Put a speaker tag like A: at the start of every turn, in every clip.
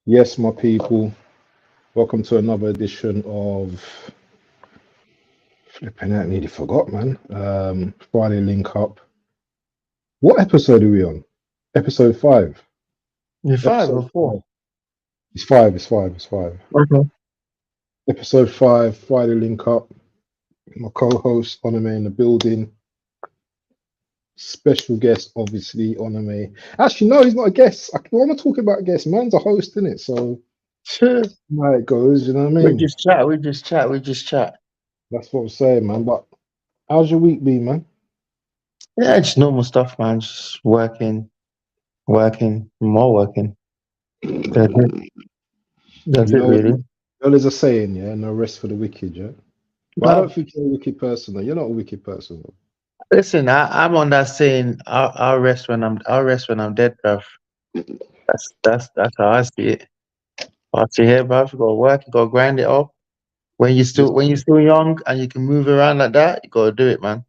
A: Yes, my people, welcome to another edition of Flipping out, nearly forgot, man. Friday Link Up. What episode are we on? Episode five.
B: You're five
A: Episode
B: or four.
A: five. It's five, it's five, it's five.
B: Okay.
A: Episode five, Friday Link Up. My co-host, Onome in the building. Special guest, obviously, Onome. Actually, no, he's not a guest. What am I talking about guest? Man's a host, isn't it? So,
B: Sure.
A: how it goes, you know what I
B: We
A: mean?
B: just chat. We just chat. We just chat.
A: That's what I'm saying, man. But how's your week been, man?
B: Yeah, just normal stuff, man. Just working, more working. That's it. That's
A: You
B: it,
A: know,
B: really.
A: there's a saying, yeah, no rest for the wicked, yeah. But I don't
B: But
A: think you're a wicked person, though. You're not a wicked person, though.
B: listen, I'm on that saying. I'll rest when I'm dead, bruv. That's how I see it. I see here, bruv. You gotta work. You gotta grind it up. When you're
A: Listen,
B: still young and you can move around like that, you gotta do it, man.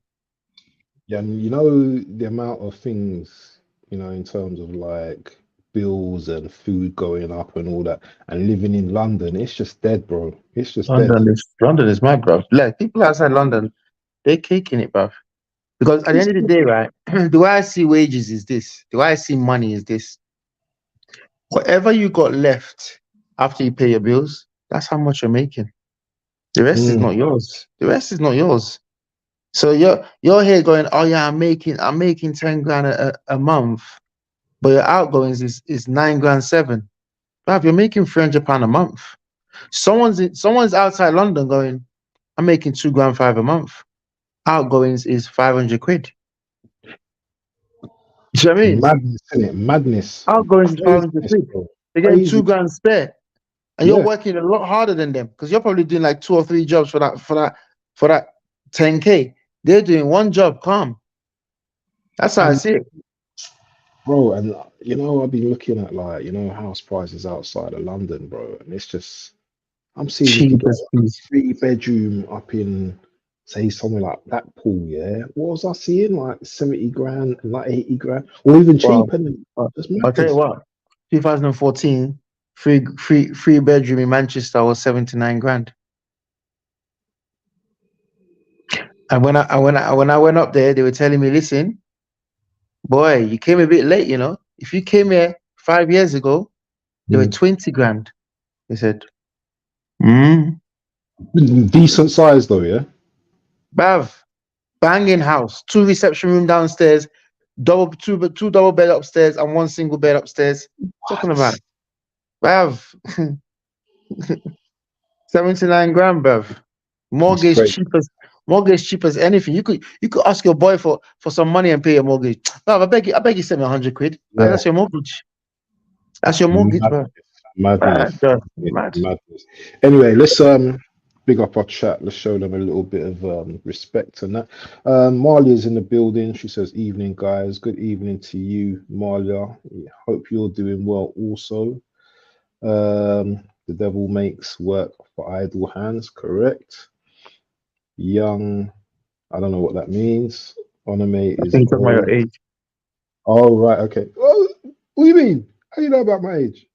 A: yeah, and you know the amount of things, in terms of like bills and food going up and all that, and living in London, it's just dead, bro. It's just dead.
B: London is mad, bruv. Like people outside London, they're caking it, bruv. Because at the end of the day, right, the way I see wages is this. The way I see money is this. Whatever you got left after you pay your bills, that's how much you're making. The rest is
A: Mm,
B: not yours. The rest is not yours. So you're here going, oh yeah, I'm making 10 grand a month, but your outgoings is 9 grand seven. Bruv, you're making £300 a month. Someone's outside London going, I'm making 2 grand five a month. Outgoings is 500 quid. You see what I mean?
A: madness, innit? Madness.
B: Outgoings is 500
A: Craziness,
B: quid.
A: bro.
B: They're getting
A: Crazy.
B: 2 grand spare, and you're
A: Yeah.
B: working a lot harder than them because you're probably doing like two or three jobs for that 10K. They're doing one job. Calm. That's how I
A: And
B: see it.
A: bro, and I've been looking at like, house prices outside of London, bro, and it's just I'm seeing you can
B: Cheap
A: get
B: as peas.
A: a 3 bedroom up in, say, somewhere like Blackpool, yeah. What was I seeing? Like 70 grand and like 80 grand, or even
B: Wow.
A: cheaper than just
B: I'll tell you
A: madness.
B: what. 2014, free bedroom in Manchester was 79 grand. And when I went up there, they were telling me, listen, boy, you came a bit late. If you came here 5 years ago, they were
A: Mm.
B: 20 grand. They said, mm,
A: Decent size though, yeah.
B: Bav, banging house, two reception room downstairs, two double bed upstairs, and one single bed upstairs. Talking about
A: What?
B: Bav, 79 grand, Bav.
A: It's
B: Mortgage
A: great.
B: cheap as mortgage cheap as anything. You could ask your boy for some money and pay your mortgage. Bav, I beg you send me 100 quid. And
A: Yeah,
B: that's your mortgage. That's your mortgage,
A: madness,
B: bro.
A: madness,
B: Mad.
A: madness. Anyway, let's big up our chat. Let's show them a little bit of respect and that. Malia's in the building. She says, "Evening, guys. Good evening to you, Malia. Hope you're doing well. Also, the devil makes work for idle hands. Correct. Young. I don't know what that means. Onome
B: I
A: is
B: think you're talking about your
A: old.
B: age.
A: Oh, right. Okay. Oh, what do you mean? How do you know about my age?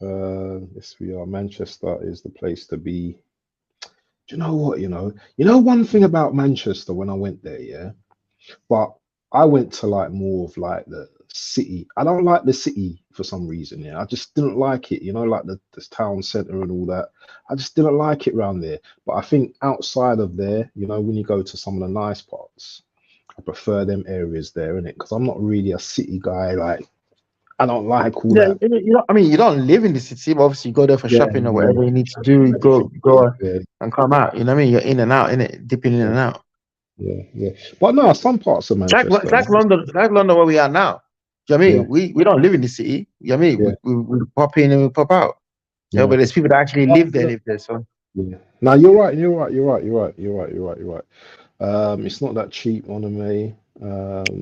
A: Yes, we are. Manchester is the place to be. Do you know what? One thing about Manchester when I went there, yeah. But I went to like more of like the city. I don't like the city for some reason. Yeah, I just didn't like it. Like the town centre and all that. I just didn't like it around there. But I think outside of there, when you go to some of the nice parts, I prefer them areas there, innit? Because I'm not really a city guy. Like I don't like all
B: Yeah,
A: that.
B: I mean, you don't live in the city, but obviously you go there for
A: Yeah,
B: shopping or
A: yeah,
B: whatever you need to do. You
A: everything.
B: go
A: Yeah,
B: and come out. You know what I mean? You're in and out, in it, dipping in
A: yeah,
B: and out.
A: yeah, yeah. But no, some parts of
B: It's
A: Manchester,
B: like
A: man.
B: London. It's like London where we are now. Do you know what I
A: Yeah,
B: mean? We don't live in the city. You know what I mean?
A: yeah,
B: We pop in and we pop out. Yeah,
A: yeah.
B: but there's people that actually live there. So
A: Yeah. No, you're right. You're right. You're right. You're right. You're right. You're right. You're right. It's not that cheap on a May.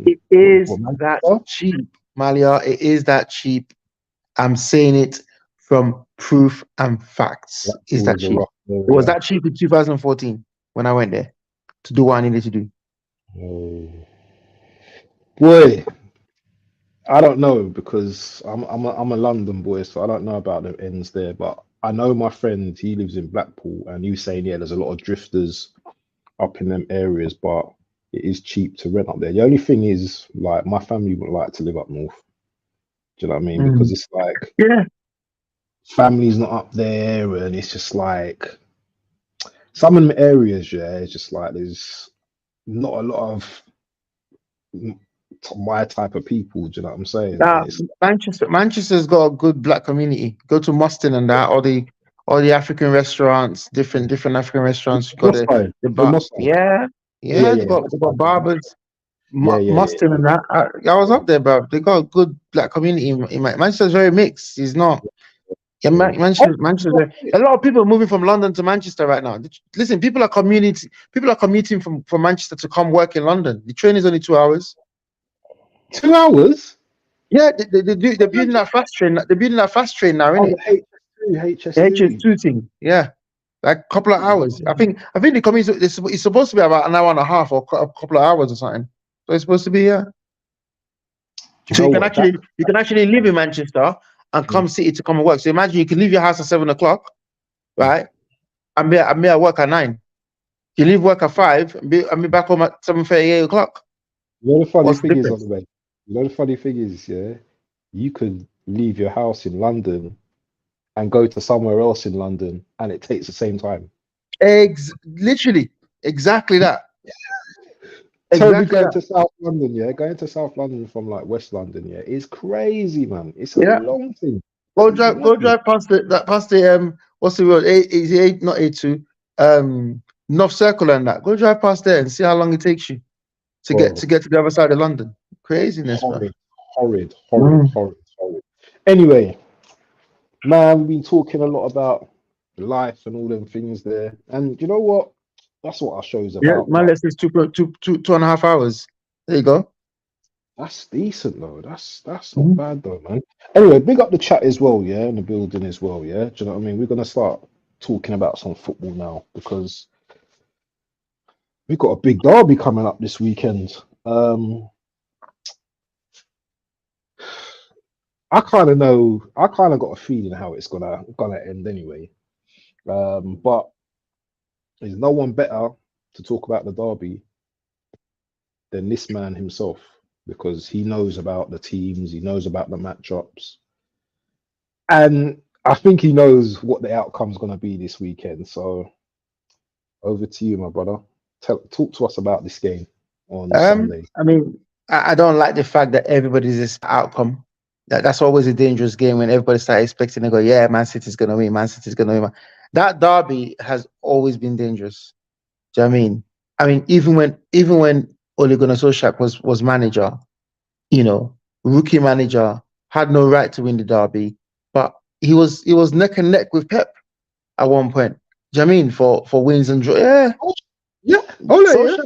B: it
A: What
B: is that
A: Manchester?
B: cheap, Malia. It is that cheap. I'm saying it from proof and facts. Is
A: Blackpool
B: that
A: is a
B: cheap?
A: rough
B: It was
A: area.
B: that cheap in 2014 when I went there to do what I needed to do.
A: Oh. Boy, I don't know because I'm a London boy, so I don't know about the ends there. But I know my friend, he lives in Blackpool, and he was saying, yeah, there's a lot of drifters up in them areas, but it is cheap to rent up there. The only thing is, like, my family would like to live up north. Do you know what I mean? Because
B: Mm.
A: it's like
B: Yeah.
A: family's not up there, and it's just like some of them areas, yeah, it's just like there's not a lot of my type of people. Do you know what I'm saying? And it's
B: Manchester's got a good black community. Go to Mustin and that, all the African restaurants, different African restaurants. You got
A: West Side,
B: the
A: the
B: bar,
A: Moss Side.
B: yeah,
A: Yeah,
B: yeah.
A: yeah, yeah.
B: They got barbers,
A: Yeah, yeah, yeah,
B: Mustin and that. I was
A: yeah,
B: up there, bro. They got a good black community. Manchester's very mixed. It's not. Yeah,
A: yeah.
B: Manchester. A lot of people are moving from London to Manchester right now. Listen, people are commuting from Manchester to come work in London. The train is only 2 hours.
A: 2 hours?
B: Yeah, they're building that fast train. They're building that fast train now,
A: Oh,
B: innit?
A: the HS2,
B: The
A: HS2.
B: HS2 thing. Yeah, like a couple of hours. I think the commute it's supposed to be about an hour and a half or a couple of hours or something. So it's supposed to be, yeah.
A: Do you
B: So
A: know what? That
B: you can actually live in Manchester and
A: mm,
B: come city to come and work. So imagine you can leave your house at 7 o'clock,
A: mm.
B: right? I'm be at work at 9. You leave work at 5 and be back home at 7:30, 8 o'clock.
A: You know the funny
B: What's the
A: thing is, on
B: difference?
A: the way. You know the funny thing is, yeah, you could leave your house in London and go to somewhere else in London, and it takes the same time.
B: Literally, exactly that.
A: Tell me
B: Exactly
A: going
B: that.
A: to South London, yeah, going to South London from like West London, yeah, is crazy, man. It's a
B: Yeah.
A: long thing. It's
B: Go
A: madness.
B: drive past the what's the road? Not A2, North Circle and that. Go drive past there and see how long it takes you
A: Bro,
B: to get to the other side of London. Craziness, bro.
A: horrid, horrid, horrid,
B: Mm.
A: horrid, horrid. Anyway, man, we've been talking a lot about life and all them things there. And you know what? That's what our show's
B: Yeah,
A: about.
B: my
A: Like,
B: lesson is 2.5 hours. There you go.
A: that's decent though. That's not
B: Mhm.
A: bad though, man. Anyway, big up the chat as well, yeah, in the building as well, yeah. Do you know what I mean? We're gonna start talking about some football now because we've got a big derby coming up this weekend. I kind of know. I kind of got a feeling how it's gonna end anyway. But there's no one better to talk about the derby than this man himself because he knows about the teams, he knows about the matchups, and I think he knows what the outcome's gonna be this weekend. So over to you, my brother. Talk to us about this game on Sunday.
B: I mean, I don't like the fact that everybody's this outcome. That's always a dangerous game when everybody starts expecting to go, yeah, Man City's gonna win, Man City's gonna win. That derby has always been dangerous. Do you know what I mean? I mean, even when Ole Gunnar Solskjaer was manager, you know, rookie manager, had no right to win the derby, but he was neck and neck with Pep at one point. Do you know what I mean? For wins and draw. Yeah.
A: Yeah, Ole, yeah.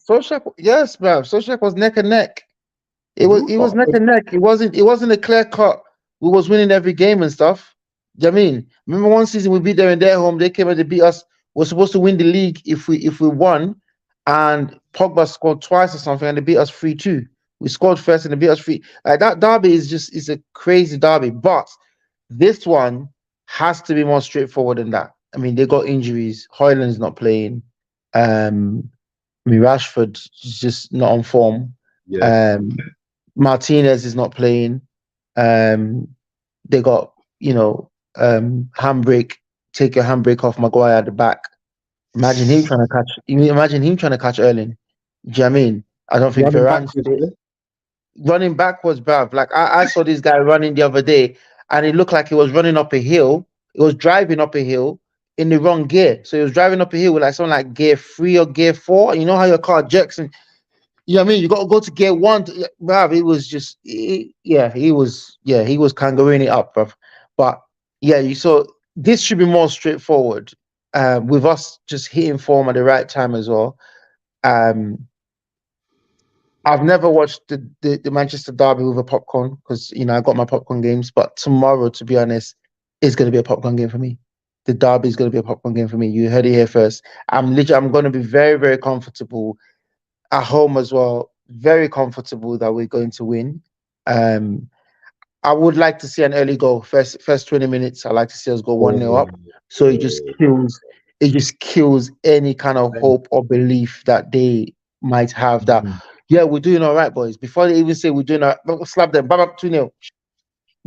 B: Solskjaer, yes, bro. Solskjaer was neck and neck. It was neck
A: Mhm.
B: and neck. It wasn't a clear cut. We was winning every game and stuff. Do you know what I mean? Remember one season we beat them in their home. They came and they beat us. We're supposed to win the league if we won, and Pogba scored twice or something, and they beat us 3-2. We scored first and they beat us 3. That derby is a crazy derby, but this one has to be more straightforward than that. I mean, they got injuries. Hoyland's not playing. I mean, Rashford is just not on form.
A: Yeah.
B: Um, Martinez is not playing. Um, they got, handbrake. Take your handbrake off Maguire at the back. Imagine him trying to catch. Imagine him trying to catch Erling. Do you know what I mean? I don't think
A: Running
B: Varane
A: backwards,
B: fit.
A: yeah.
B: Running backwards, bruv. Like I saw this guy running the other day, and it looked like he was running up a hill. He was driving up a hill in the wrong gear. So he was driving up a hill with like something like gear 3 or gear 4. You know how your car jerks and you know what I mean? You got to go to gear 1. Bruv, it was just, he was kangarooing it up, bruv. But yeah, you saw this should be more straightforward. With us just hitting form at the right time as well. Um, I've never watched the Manchester Derby with a popcorn because I got my popcorn games. But tomorrow, to be honest, is going to be a popcorn game for me. The Derby is going to be a popcorn game for me. You heard it here first. I'm going to be very, very comfortable at home as well. Very comfortable that we're going to win. I would like to see an early goal. First 20 minutes, I like to see us go 1-0 up.
A: Oh,
B: So it just kills any kind of hope or belief that they might have that, yeah, we're doing all right, boys. Before they even say we're doing all right, slap them, bam, 2-0.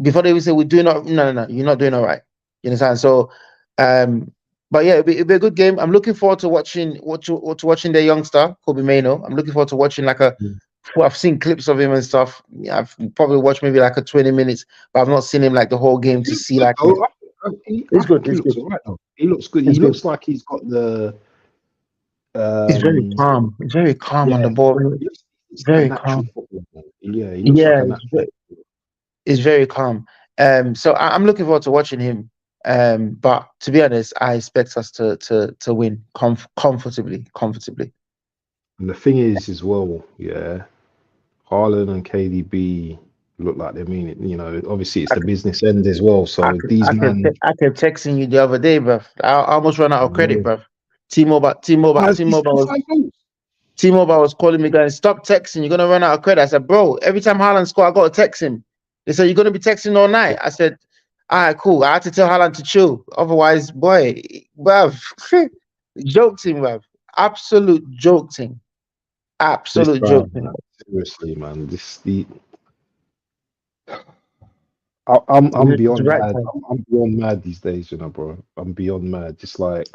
B: Before they even say we're doing all no, you're not doing all right. You understand? So but yeah, it'll be a good game. I'm looking forward to watching the youngster, Kobe Maino. I'm looking forward to watching I've seen clips of him and stuff. Yeah, I've probably watched maybe like a 20 minutes, but I've not seen him like the whole game to see like.
A: I think he looks all right though. He looks good. He looks like he's got the.
B: He's very calm. He's very calm on the ball.
A: He's
B: very calm.
A: Yeah, he looks like a natural.
B: He's very calm. So I'm looking forward to watching him. But to be honest, I expect us to win comfortably.
A: And the thing is, as well, yeah, Haaland and KDB look like they mean it. You know, obviously it's the business end as well. So
B: I kept texting you the other day, bruv. I almost ran out of credit, bruv. T-Mobile was calling me, going, stop texting. You're gonna run out of credit. I said, bro, every time Haaland score, I gotta text him. They said, you're gonna be texting all night. I said, all right, cool. I had to tell Haaland to chill. Otherwise, boy, bruv, joke team, bruv. Absolute joke team. Absolute joke.
A: Seriously, man. I'm beyond mad. I'm beyond mad these days, you know, bro. I'm beyond mad. Just like,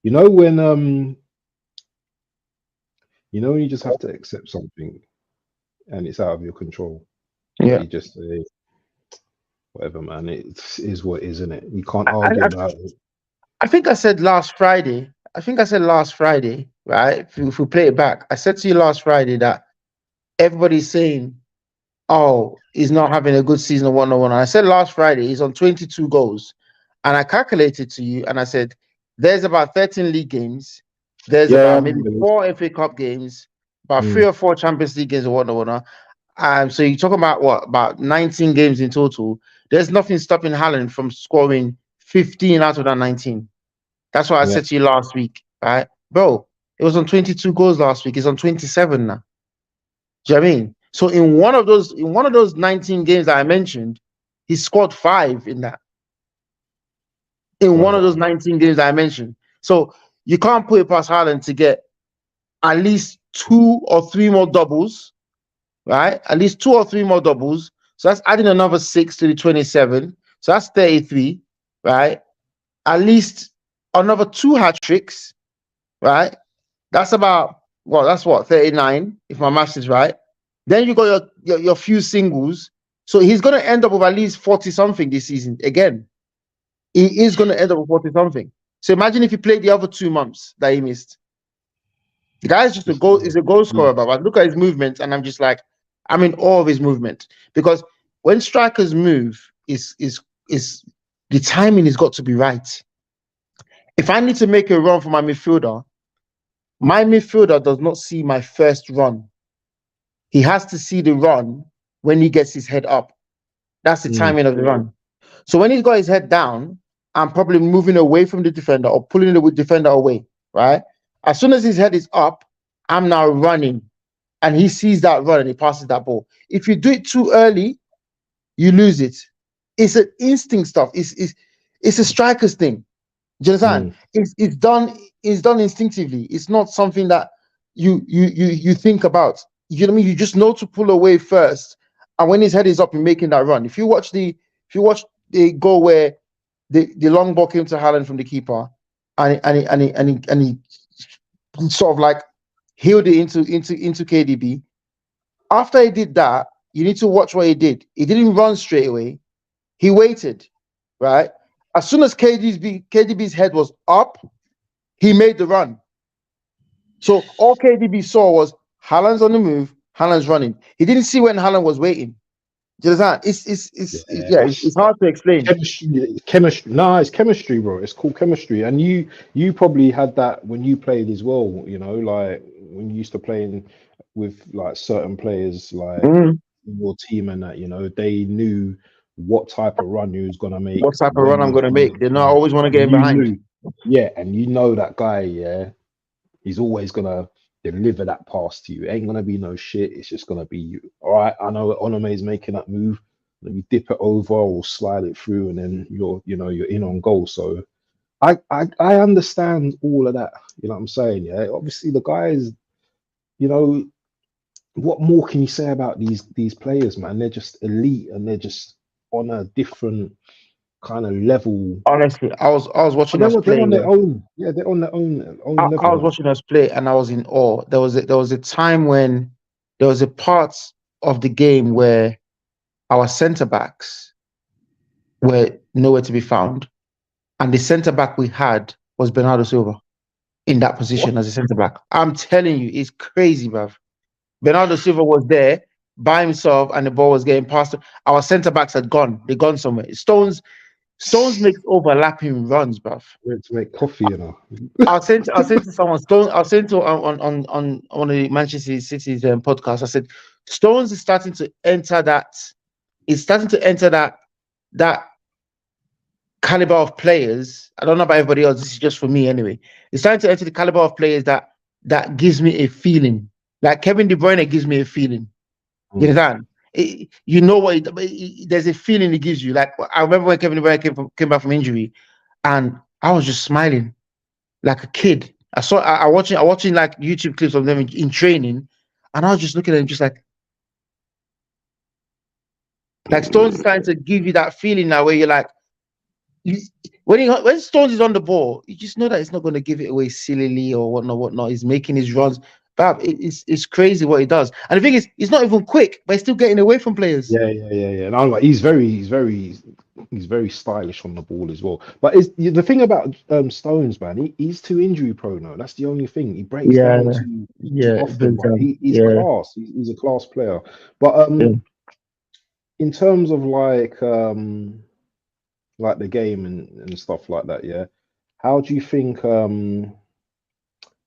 A: you know when you just have to accept something and it's out of your control.
B: Yeah.
A: You just say, whatever, man. It is what it is, isn't it? You can't argue about it.
B: I think I said last Friday, right? If we play it back, I said to you last Friday that everybody's saying, oh, he's not having a good season of 101. And I said last Friday, he's on 22 goals. And I calculated to you and I said, there's about 13 league games. There's about maybe 4 FA Cup games, about 3 or 4 Champions League games or whatnot. So you're talking about what? About 19 games in total. There's nothing stopping Haaland from scoring 15 out of that 19. That's what I said to you last week, right? Bro, it was on 22 goals last week. It's on 27 now. Do you know what I mean? So in one of those 19 games that I mentioned, he scored 5 in that. In one of those 19 games that I mentioned. So you can't put it past Haaland to get at least 2 or 3 more doubles, right? At least 2 or 3 more doubles. So that's adding another 6 to the 27. So that's 33, right? At least another 2 hat tricks, right? That's about, that's 39, if my maths is right. Then you got your few singles. So he's going to end up with at least 40-something this season again. He is going to end up with 40-something. So imagine if he played the other 2 months that he missed. The guy's just a goal scorer, but I look at his movement and I'm just like, I'm in awe of his movement. Because when strikers move, is the timing has got to be right. If I need to make a run for my midfielder does not see my first run. He has to see the run when he gets his head up. That's the timing of the run. So when he's got his head down, I'm probably moving away from the defender or pulling the defender away, right? As soon as his head is up, I'm now running. And he sees that run and he passes that ball. If you do it too early, you lose it. It's an instinct stuff. It's a striker's thing. Do you understand? It's done instinctively. It's not something that you think about. You know what I mean? You just know to pull away first, and when his head is up, you're making that run. If you watch the goal where the long ball came to Haaland from the keeper, and he sort of like healed it into KDB. After he did that, you need to watch what he did. He didn't run straight away. He waited, right? As soon as KDB's head was up, he made the run. So all KDB saw was Haaland's on the move, Haaland's running. He didn't see when Haaland was waiting. Do you understand? It's hard to explain.
A: Chemistry. No, it's chemistry, bro. It's called chemistry. And you probably had that when you played as well, you know, like when you used to play with like certain players like your team and that, you know, they knew what type of run you was gonna make.
B: What type of run I'm gonna make. They know I always want to get in behind.
A: Yeah, and you know that guy, he's always gonna deliver that pass to you. It ain't gonna be no shit. It's just gonna be you. All right, I know Onome is making that move. Let me dip it over or slide it through, and then you're in on goal. So I understand all of that. You know what I'm saying? Yeah. Obviously, the guys. You know, what more can you say about these players, man? They're just elite, and they're just on a different kind of level.
B: Honestly, I was watching us
A: They're
B: play.
A: on their own. Yeah, they're on their own
B: I was
A: level.
B: watching us play, and I was in awe. There was a time when there was a part of the game where our centre backs were nowhere to be found, and the centre back we had was Bernardo Silva in that
A: What?
B: position as a centre back. I'm telling you, it's crazy, bruv. Bernardo Silva was there by himself, and the ball was getting past him. Our centre backs had gone. They'd gone somewhere. Stones makes overlapping runs, bruv.
A: Went to make coffee, you know.
B: I was saying to someone, Stones. I was saying to on one of the Manchester City's podcasts. I said, Stones is starting to enter that. Is starting to enter that caliber of players. I don't know about everybody else. This is just for me anyway. It's starting to enter the caliber of players that gives me a feeling. Like Kevin De Bruyne gives me a feeling. You understand? You know what? There's a feeling it gives you. Like I remember when Kevin De Bruyne came back from injury, and I was just smiling like a kid. I watching like YouTube clips of them in training, and I was just looking at him, just like Stones is starting to give you that feeling now where you're like, when Stones is on the ball, you just know that he's not going to give it away sillily or whatnot. He's making his runs. But it's crazy what he does. And the thing is, he's not even quick, but he's still getting away from players.
A: Yeah. And I'm like, he's very stylish on the ball as well. But the thing about Stones, man, he's too injury prone now. That's the only thing. He breaks down too often. But he's class. He's a class player. But in terms of like the game and stuff like that, yeah. How do you think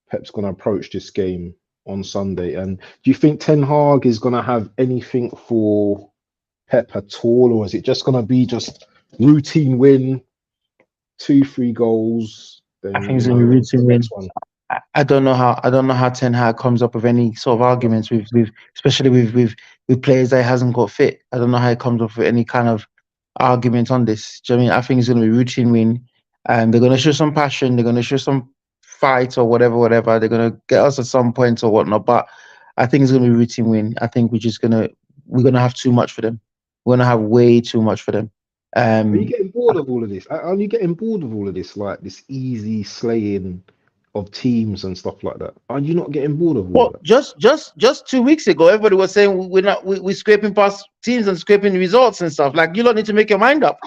A: Pep's gonna approach this game on Sunday? And do you think Ten Hag is gonna have anything for Pep at all, or is it just gonna be just routine win, 2-3 goals? Then
B: I think it's gonna be routine win. I don't know how Ten Hag comes up with any sort of arguments with especially with players that he hasn't got fit. I don't know how he comes up with any kind of argument on this. Do you know what I mean? I think it's gonna be routine win, and they're gonna show some passion. They're gonna show some fight or whatever. They're gonna get us at some point or whatnot. But I think it's gonna be routine win. I think we're gonna have too much for them. We're gonna have way too much for them.
A: Are you getting bored of all of this? Are you getting bored of all of this, like this easy slaying of teams and stuff like that? Are you not getting bored of all of that?
B: Just 2 weeks ago, everybody was saying we're scraping past teams and scraping results and stuff. Like, you don't need to make your mind up.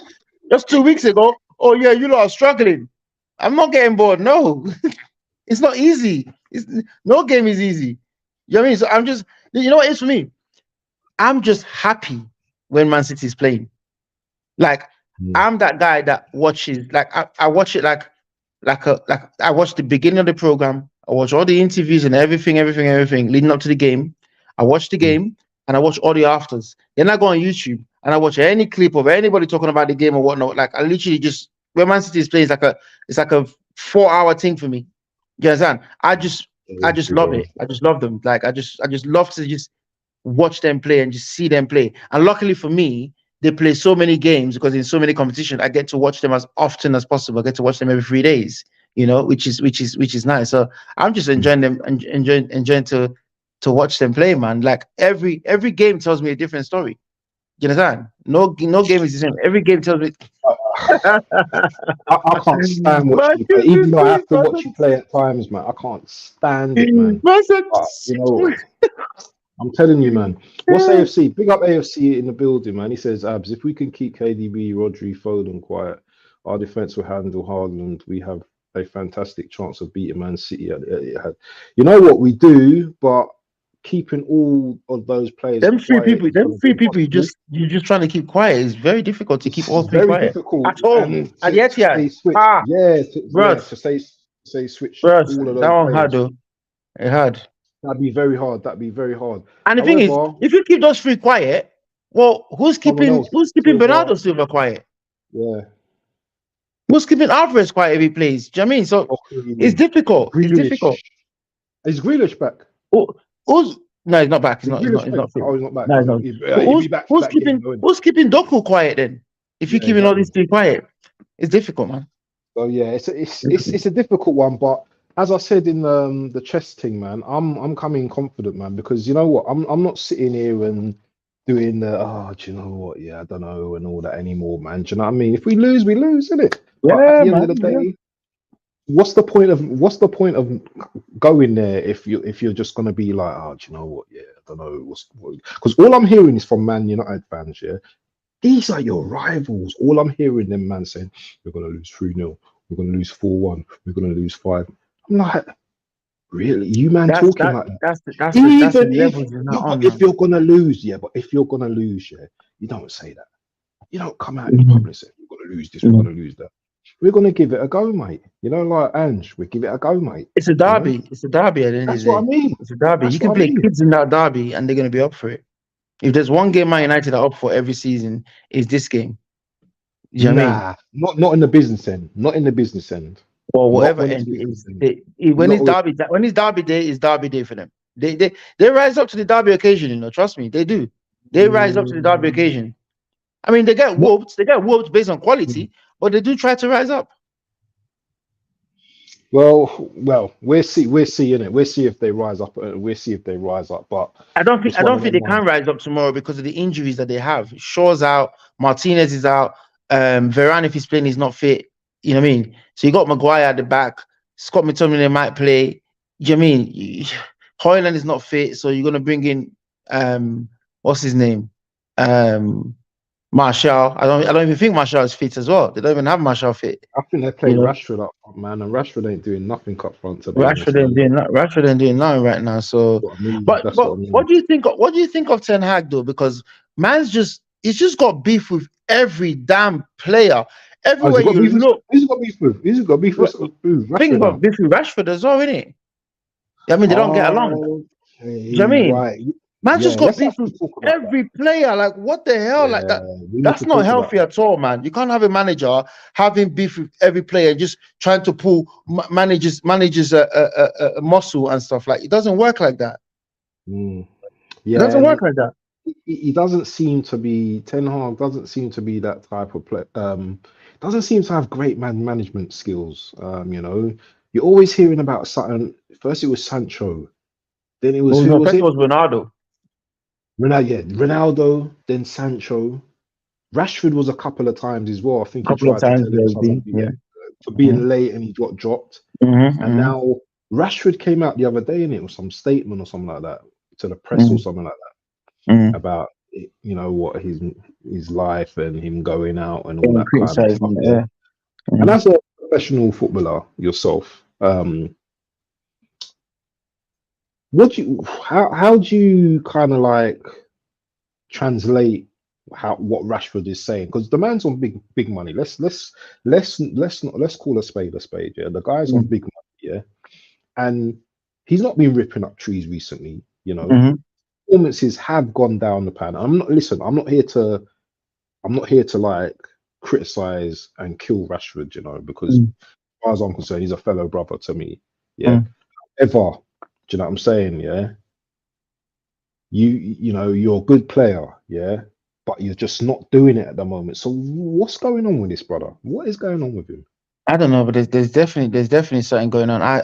B: Just 2 weeks ago, oh yeah, you lot are struggling. I'm not getting bored. No, it's not easy. No game is easy. You know what I mean? So I'm just, you know what it is for me? I'm just happy when Man City is playing. Like, I'm that guy that watches, like I watch it like I watch the beginning of the program. I watch all the interviews and everything leading up to the game. I watch the game and I watch all the afters. Then I go on YouTube and I watch any clip of anybody talking about the game or whatnot. Like, I literally just, when Man City is playing, it's like a 4-hour thing for me. You understand? I just love it. I just love them. Like, I just love to just watch them play and just see them play. And luckily for me, they play so many games because in so many competitions, I get to watch them as often as possible. I get to watch them every 3 days, you know, which is nice. So I'm just enjoying them and enjoying to watch them play, man. Like, every game tells me a different story. You understand? No game is the same. Every game tells me.
A: I can't stand watching you play. Even though I have to watch you play at times, man. I can't stand it, man. But, you know, I'm telling you, man. What's AFC? Big up AFC in the building, man. He says, Abs, if we can keep KDB, Rodri, Foden quiet, our defense will handle Haaland. We have a fantastic chance of beating Man City. You know what we do, but keeping all of those players.
B: Them three people, you're just trying to keep quiet. It's very difficult to keep all three quiet.
A: Difficult
B: at home. At the Etihad.
A: To say switch
B: all
A: of those
B: that one
A: players.
B: hard though. It hard.
A: That'd be very hard.
B: And the thing is, if you keep those three quiet, well, who's keeping Bernardo Silva quiet?
A: Yeah.
B: Who's keeping Alvarez quiet if he plays? Do you know what I mean? So it's difficult. It's difficult.
A: Is Grealish back?
B: Who, who's no, he's not back. He's
A: Is
B: not. He's not.
A: Grealish
B: He's
A: back?
B: not fit.
A: Oh, he's not back.
B: No, he's not.
A: He'll be back for that game, though, innit?
B: Who's keeping Doku quiet then? If you're
A: Yeah,
B: keeping all these
A: exactly.
B: three quiet, it's difficult, man.
A: So yeah, it's a difficult one, but as I said in the chess thing, man, I'm coming confident, man, because you know what, I'm not sitting here and doing the do you know what, yeah, I don't know, and all that anymore, man. Do you know what I mean? If we lose, we lose, isn't it? But at
B: Yeah,
A: the end of the
B: man. Yeah.
A: day, what's the point of going there if you're just gonna be like, do you know what, yeah, I don't know, because all I'm hearing is from Man United fans, yeah. These are your rivals. All I'm hearing them man saying, we're gonna lose 3-0, we're gonna lose 4-1, we're gonna lose 5. I'm like, really? You man talking like that?
B: That's the
A: Even if
B: levels you're not
A: no,
B: on,
A: but if
B: man.
A: you're gonna lose, yeah, but if you're gonna lose, yeah, you don't say that. You don't come out in
B: Mhm.
A: public saying we're gonna lose this, we're
B: Mhm.
A: gonna lose that. We're gonna give it a go, mate. You know, like Ange, we give it a go, mate.
B: It's a
A: You know,
B: derby. It's a derby at the end of
A: that's
B: the
A: what I
B: day.
A: mean.
B: It's a derby. You
A: That's
B: can
A: what I
B: play
A: mean.
B: kids in that derby, and they're gonna be up for it. If there's one game Man United are up for every season, is this game. You know what I mean?
A: Nah, not in the business end. Not in the business end.
B: Or
A: Not
B: whatever
A: when it's
B: end it
A: business
B: is.
A: end.
B: When
A: Not
B: it's
A: with,
B: derby day, it's derby day for them. They rise up to the derby occasion, you know. Trust me, they do. They rise up to the derby
A: mm,
B: occasion. I mean, they get
A: not.
B: whooped. They get whooped based on quality, but they do try to rise up.
A: Well, we'll see in it. We'll see if they rise up. We'll see if they rise up. But it's
B: I
A: one
B: don't
A: of
B: think
A: them
B: they can
A: ones.
B: rise up tomorrow because of the injuries that they have. Shaw's out, Martinez is out, Varane, if he's playing, he's not fit. You know what I mean? So you got Maguire at the back, Scott McTominay might play. You know what I mean? Hoyland is not fit, so you're gonna bring in what's his name? Um Martial. I don't even think Martial is fit as well. They don't even have Martial fit.
A: I think they
B: You
A: play
B: know,
A: Rashford up front, man, and Rashford ain't doing nothing up front, to be honest, man.
B: Rashford ain't doing nothing right now. So,
A: What I mean, that's what I mean.
B: what do you think? What do you think of Ten Hag though? Because he's just got beef with every damn player.
A: Oh, has
B: Everywhere
A: he got
B: you
A: beef with?
B: look,
A: Who's he got beef with? Who's he got beef with?
B: think
A: Rashford
B: about
A: now.
B: beef with Rashford as well, innit? I mean, they don't get along.
A: Oh,
B: Do you know what I
A: okay,
B: mean?
A: right.
B: Man's
A: Yeah,
B: just got
A: let's
B: beef
A: actually
B: with
A: talk about that.
B: every player. Like, what the hell? Like that.
A: Yeah, we need
B: That's
A: to
B: not
A: talk about
B: healthy
A: that.
B: at all, man. You can't have a manager having beef with every player, just trying to pull managers a muscle and stuff. Like, it doesn't work like that.
A: Mm.
B: It
A: Yeah,
B: doesn't
A: and
B: work like that.
A: he doesn't seem to be Ten Hag doesn't seem to be that type of play. Doesn't seem to have great management skills. You know, you're always hearing about something. First, it was Sancho. Then it was who was
B: First
A: it?
B: was Ronaldo.
A: Ronaldo. Yeah, Ronaldo. Then Sancho. Rashford was a couple of times as well. I think
B: A
A: he
B: couple of
A: tried to
B: times
A: tell
B: he
A: him
B: has been.
A: something
B: Yeah.
A: for
B: Mm-hmm.
A: being late, and he got dropped. And
B: Mm-hmm.
A: now Rashford came out the other day, and it was some statement or something like that to the press or
B: Mm-hmm.
A: something like that
B: Mm-hmm.
A: about you know what his life and him going out and all
B: And
A: that kind of stuff.
B: criticizing.
A: Yeah.
B: Yeah.
A: And
B: Mm-hmm.
A: as a professional footballer yourself, how do you kind of like translate what Rashford is saying? Because the man's on big money. Let's call a spade a spade. Yeah, the guy's on big money. Yeah, and he's not been ripping up trees recently. You know,
B: Mm-hmm.
A: performances have gone down the pan. I'm not here to like criticize and kill Rashford, you know, because as far as I'm concerned, he's a fellow brother to me. Yeah.
B: Mm-hmm.
A: Ever, do you know what I'm saying? Yeah. You know, you're a good player, yeah, but you're just not doing it at the moment. So what's going on with this brother? What is going on with him?
B: I don't know, but there's definitely something going on.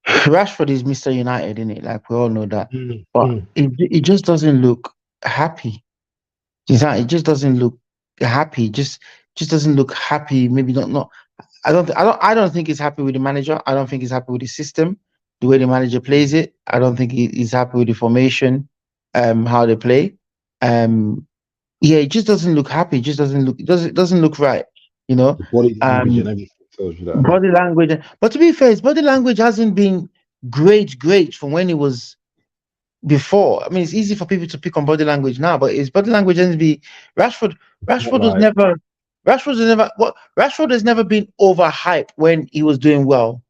B: Rashford is Mr. United, isn't it? Like we all know that,
A: Mm,
B: but
A: mm.
B: it just doesn't look happy. It just doesn't look happy. Just doesn't look happy. Maybe not. I don't think he's happy with the manager. I don't think he's happy with the system, the way the manager plays it. I don't think he's happy with the formation, how they play. Yeah, it just doesn't look happy. It just doesn't look right. You know,
A: The body language and
B: um,
A: everything tells you that.
B: body language. But to be fair, his body language hasn't been great from when he was before. I mean, it's easy for people to pick on body language now, but his body language hasn't been Rashford.
A: Not
B: Rashford was
A: like
B: never. Rashford has never been overhyped when he was doing well,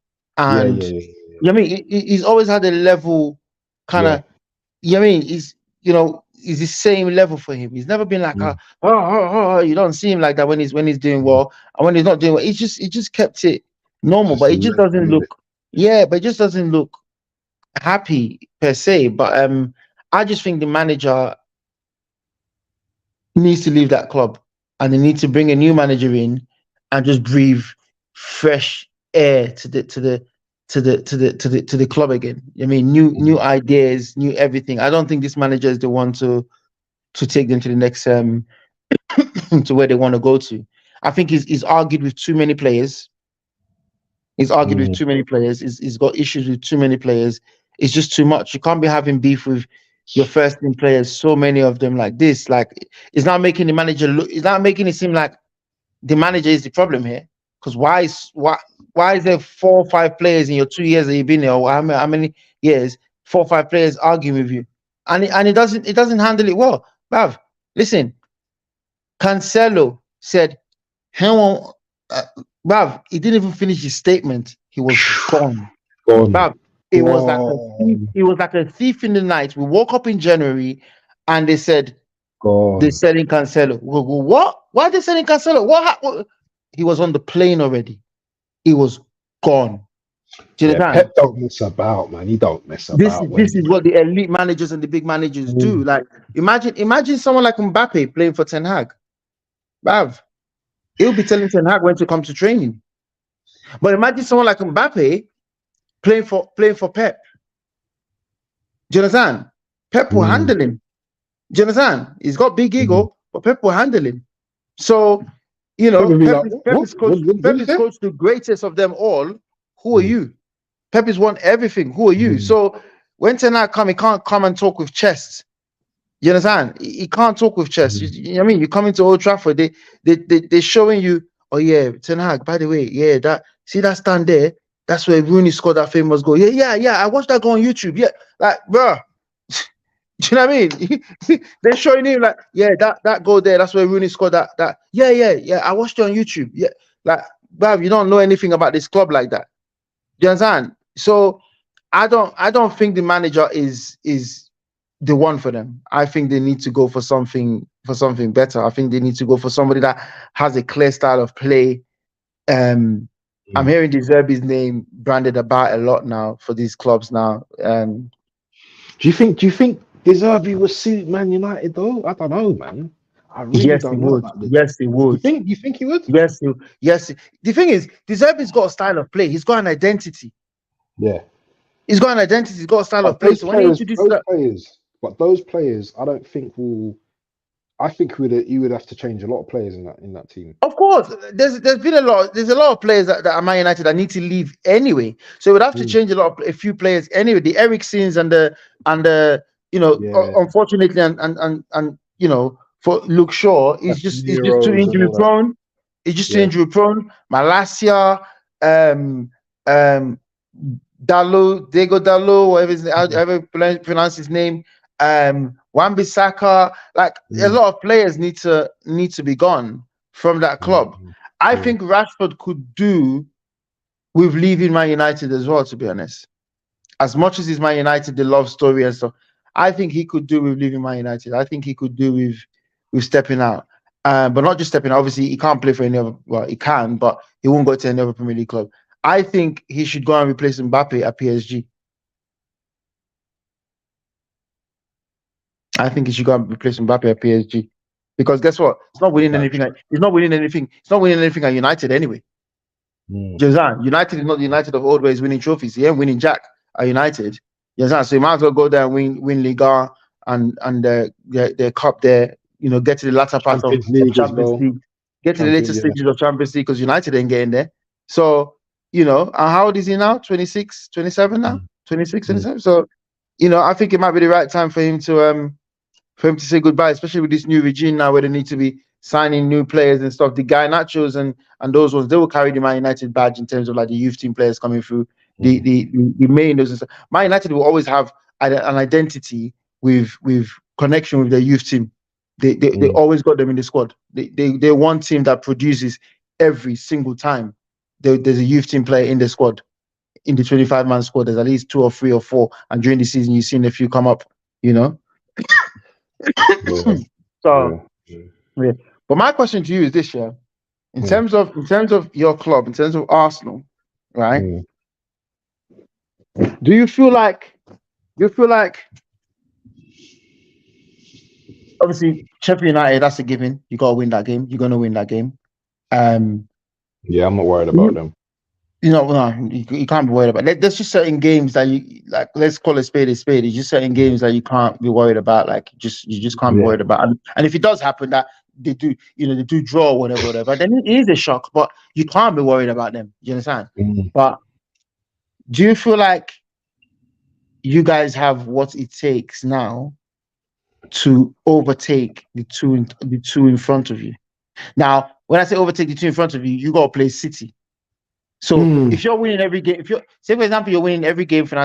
A: yeah,
B: and
A: yeah, yeah,
B: you know what I mean he's always had a level kind
A: yeah.
B: of. You know what I mean he's the same level for him. He's never been like
A: Mm,
B: you don't see him like that when he's doing
A: mm.
B: well, and when he's not doing well, he just kept it normal,
A: Just
B: but
A: a
B: it just
A: level
B: doesn't
A: with it.
B: look. Yeah, but it just doesn't look happy per se, but I just think the manager needs to leave that club, and they need to bring a new manager in and just breathe fresh air to the club again. I mean, new ideas, new everything. I don't think this manager is the one to take them to the next to where they want to go to. I think he's argued with too many players. He's argued with
A: Mm.
B: too many players. He's got issues with too many players. It's just too much. You can't be having beef with your first team players, so many of them like this. Like, it's not making the manager look, it's not making it seem like the manager is the problem here. Because why is there 4 or 5 players in your 2 years that you've been there, or how many years, 4 or 5 players arguing with you? And it doesn't handle it well. Bruv, listen, Cancelo said, hang on, bruv, he didn't even finish his statement. He was gone.
A: Gone.
B: Bruv, it was like a thief in the night. We woke up in January and they said they're selling Cancelo. What? Why are they selling Cancelo? What happened? He was on the plane already. He was gone. Do you understand?
A: Pep don't mess about, man. He don't mess about.
B: This is what the elite managers and the big managers do. Like, imagine someone like Mbappe playing for Ten Hag. Bruv, he'll be telling Ten Hag when to come to training. But imagine someone like Mbappe playing for Pep. Do you understand? Pep will handle him. Do you understand? He's got big ego, but Pep will handle him. So, Pep is coached the greatest of them all. Who are you? Pep has won everything. Who are you? So when Ten Hag come, he can't come and talk with chest. You understand? He can't talk with chest. You know what I mean? You come into Old Trafford, they're showing you, oh yeah, Ten Hag, by the way, yeah, that stand there, that's where Rooney scored that famous goal. Yeah, I watched that go on YouTube. Yeah, like, bro. Do you know what I mean? They're showing him like, yeah, that goal there, that's where Rooney scored that. Yeah, I watched it on YouTube. Yeah, like, bruv, you don't know anything about this club like that. Do you understand? So I don't think the manager is the one for them. I think they need to go for something better. I think they need to go for somebody that has a clear style of play. I'm hearing De Zerbi's name branded about a lot now for these clubs now. Do
A: you think De Zerbi would suit Man United though? I don't know, man. I really don't know about this.
B: Yes, he would.
A: You think he would?
B: Yes. The thing is, De Zerbi's got a style of play. He's got an identity.
A: Yeah.
B: He's got an identity. He's got a style of play. So when he introduces
A: those players, I don't think will. I think he would have to change a lot of players in that team.
B: Of course, there's been a lot. There's a lot of players that are Man United that need to leave anyway. So we'd have to change a few players anyway. The Eriksons and the unfortunately and for Luke Shaw, he's just too injury prone. He's just too injury prone. Malacia, Diego Dallo, whatever pronounce his name. Wan-Bissaka, like a lot of players need to be gone from that club. I think Rashford could do with leaving Man United as well, to be honest. As much as he's Man United, the love story and stuff, I think he could do with leaving Man United. I think he could do with stepping out. But not just stepping out. Obviously, he can't play for any other, well, he can, but he won't go to any other Premier League club. I think he should go and replace Mbappe at PSG. I think he should go and replace Mbappe at PSG. Because guess what? It's not winning anything. He's not winning anything. It's not winning anything at United anyway. United is not the United of old ways winning trophies. He ain't winning jack at United. So you might as well go there and win Liga and their cup there. Get to the latter part of Champions League. Get to the later stages of Champions League because United ain't getting there. So, and how old is he now? 26, 27 now? 26, 27. So, I think it might be the right time for him to say goodbye, especially with this new regime now where they need to be signing new players and stuff. The Guy Nachos and those ones, they will carry the Man United badge in terms of like the youth team players coming through. The main and stuff. Man United will always have an identity with connection with their youth team. They always got them in the squad. They're one team that produces every single time. There's a youth team player in the squad. In the 25-man squad, there's at least 2 or 3 or 4, and during the season you've seen a few come up. So, but my question to you is this: year, in terms of your club, in terms of Arsenal, right? Do you feel like you feel like obviously Sheffield United, that's a given. You gotta win that game. You're gonna win that game. Um,
A: Yeah, I'm not worried about
B: you,
A: them.
B: no, you can't be worried about. There's just certain games that you like. Let's call it spade a spade. It's just certain games that you can't be worried about. Like you just can't be
A: Yeah.
B: worried about. And if it does happen that they do, they do draw or whatever, then it is a shock. But you can't be worried about them. You understand?
A: Mm.
B: But do you feel like you guys have what it takes now to overtake the two in front of you? Now, when I say overtake the two in front of you, you gotta play City. So
A: Mm.
B: if you're winning every game, if you're say for example you're winning every game from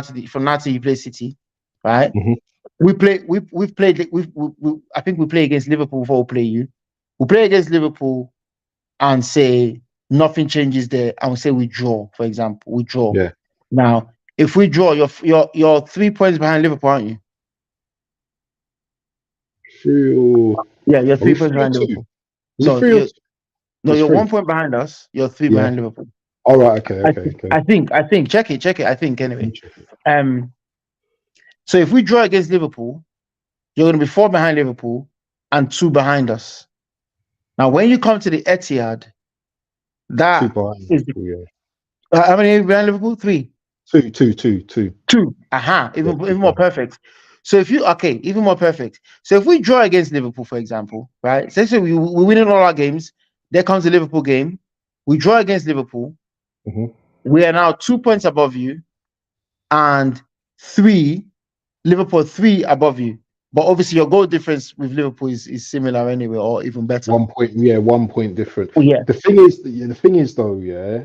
B: now to you play City, right?
A: Mhm.
B: We've played I think we play against Liverpool before we play you. We play against Liverpool and say nothing changes there, and we say we draw, for example, we draw.
A: Yeah.
B: Now, if we draw, you're 3 points behind Liverpool, aren't you?
A: Three.
B: Yeah, you're
A: Are we
B: 3 points
A: three or
B: behind
A: two?
B: Liverpool.
A: Are we
B: No,
A: three or
B: you're
A: two?
B: no,
A: It's
B: you're
A: three.
B: 1 point behind us. You're three
A: Yeah.
B: behind Liverpool.
A: All right. Okay. Okay. Okay.
B: I think. Check it. I think
A: Let me
B: anyway.
A: check it.
B: So if we draw against Liverpool, you're going to be 4 behind Liverpool and 2 behind us. Now, when you come to the Etihad,
A: Two
B: that
A: behind
B: is
A: Liverpool. Yeah.
B: how many behind Liverpool? 3,
A: Two.
B: 2. Aha,
A: Yeah.
B: even more perfect. So if you even more perfect. So if we draw against Liverpool, for example, right? Say we win in all our games. There comes the Liverpool game. We draw against Liverpool.
A: Mhm.
B: We are now 2 points above you, and 3 Liverpool 3 above you. But obviously, your goal difference with Liverpool is similar anyway, or even better.
A: 1 point. Yeah. 1 point different.
B: Oh, yeah.
A: The thing is though. Yeah.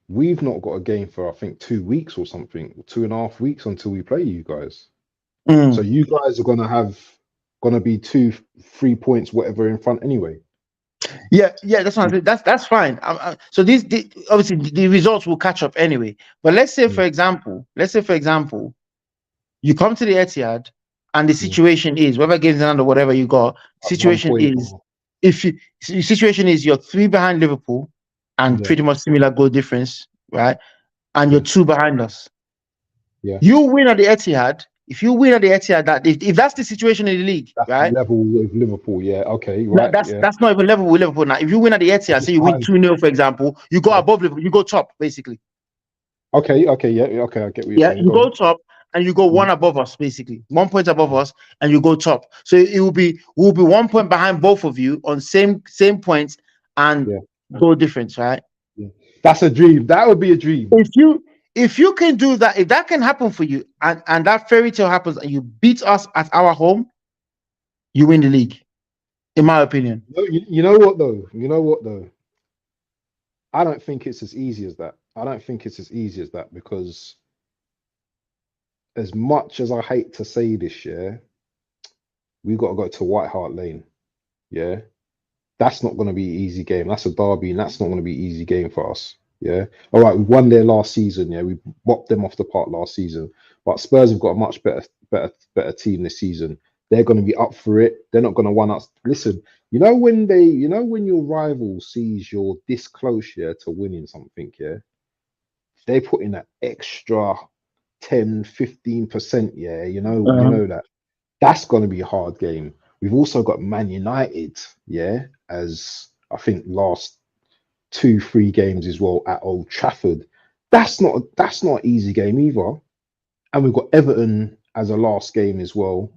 A: We've not got a game for I think 2 weeks or something, 2.5 weeks until we play you guys. So
B: Mm.
A: you guys are gonna be 3 points whatever in front anyway.
B: Yeah, that's what I'm saying. That's fine. So obviously the results will catch up anyway. But let's say
A: Mm.
B: for example, you come to the Etihad, and the
A: Mm.
B: situation is whether games in hand or whatever you got.
A: At one
B: Situation
A: point.
B: is if you situation is you're 3 behind Liverpool and
A: Yeah.
B: pretty much similar goal difference, right? And you're
A: Yeah.
B: 2 behind us.
A: Yeah.
B: You win at the Etihad. If you win at the Etihad, that if that's the situation in the league,
A: That's
B: right?
A: level with Liverpool. Yeah. Okay. Right. Yeah.
B: That's not even level with Liverpool now. If you win at the
A: It's
B: Etihad, say
A: just
B: you win
A: behind.
B: 2-0, for example, you go
A: Yeah.
B: above Liverpool, you go top, basically.
A: Okay. Okay. Yeah. Okay. I get what you're
B: Yeah,
A: saying.
B: you
A: Go
B: go
A: on.
B: top and you go
A: Mm.
B: one above us, basically. 1 point above us, and you go top. So we'll be 1 point behind both of you on same points and
A: Yeah.
B: goal difference, right?
A: Yeah. That's a dream. That would be a dream.
B: If you can do that, if that can happen for you, and that fairy tale happens and you beat us at our home, you win the league, in my opinion.
A: You know what though? You know what though? I don't think it's as easy as that. I don't think it's as easy as that because as much as I hate to say this, yeah, we got to go to White Hart Lane. Yeah, that's not going to be an easy game. That's a derby, and that's not going to be an easy game for us. Yeah. All right, we won there last season. Yeah, we bopped them off the park last season. But Spurs have got a much better team this season. They're going to be up for it. They're not going to want us. Listen, when your rival sees you're this close, yeah, to winning something, yeah, they put in that extra 10, 15%, yeah, that. That's going to be a hard game. We've also got Man United, yeah, as I think last 2, 3 games as well at Old Trafford. That's not an easy game either. And we've got Everton as a last game as well.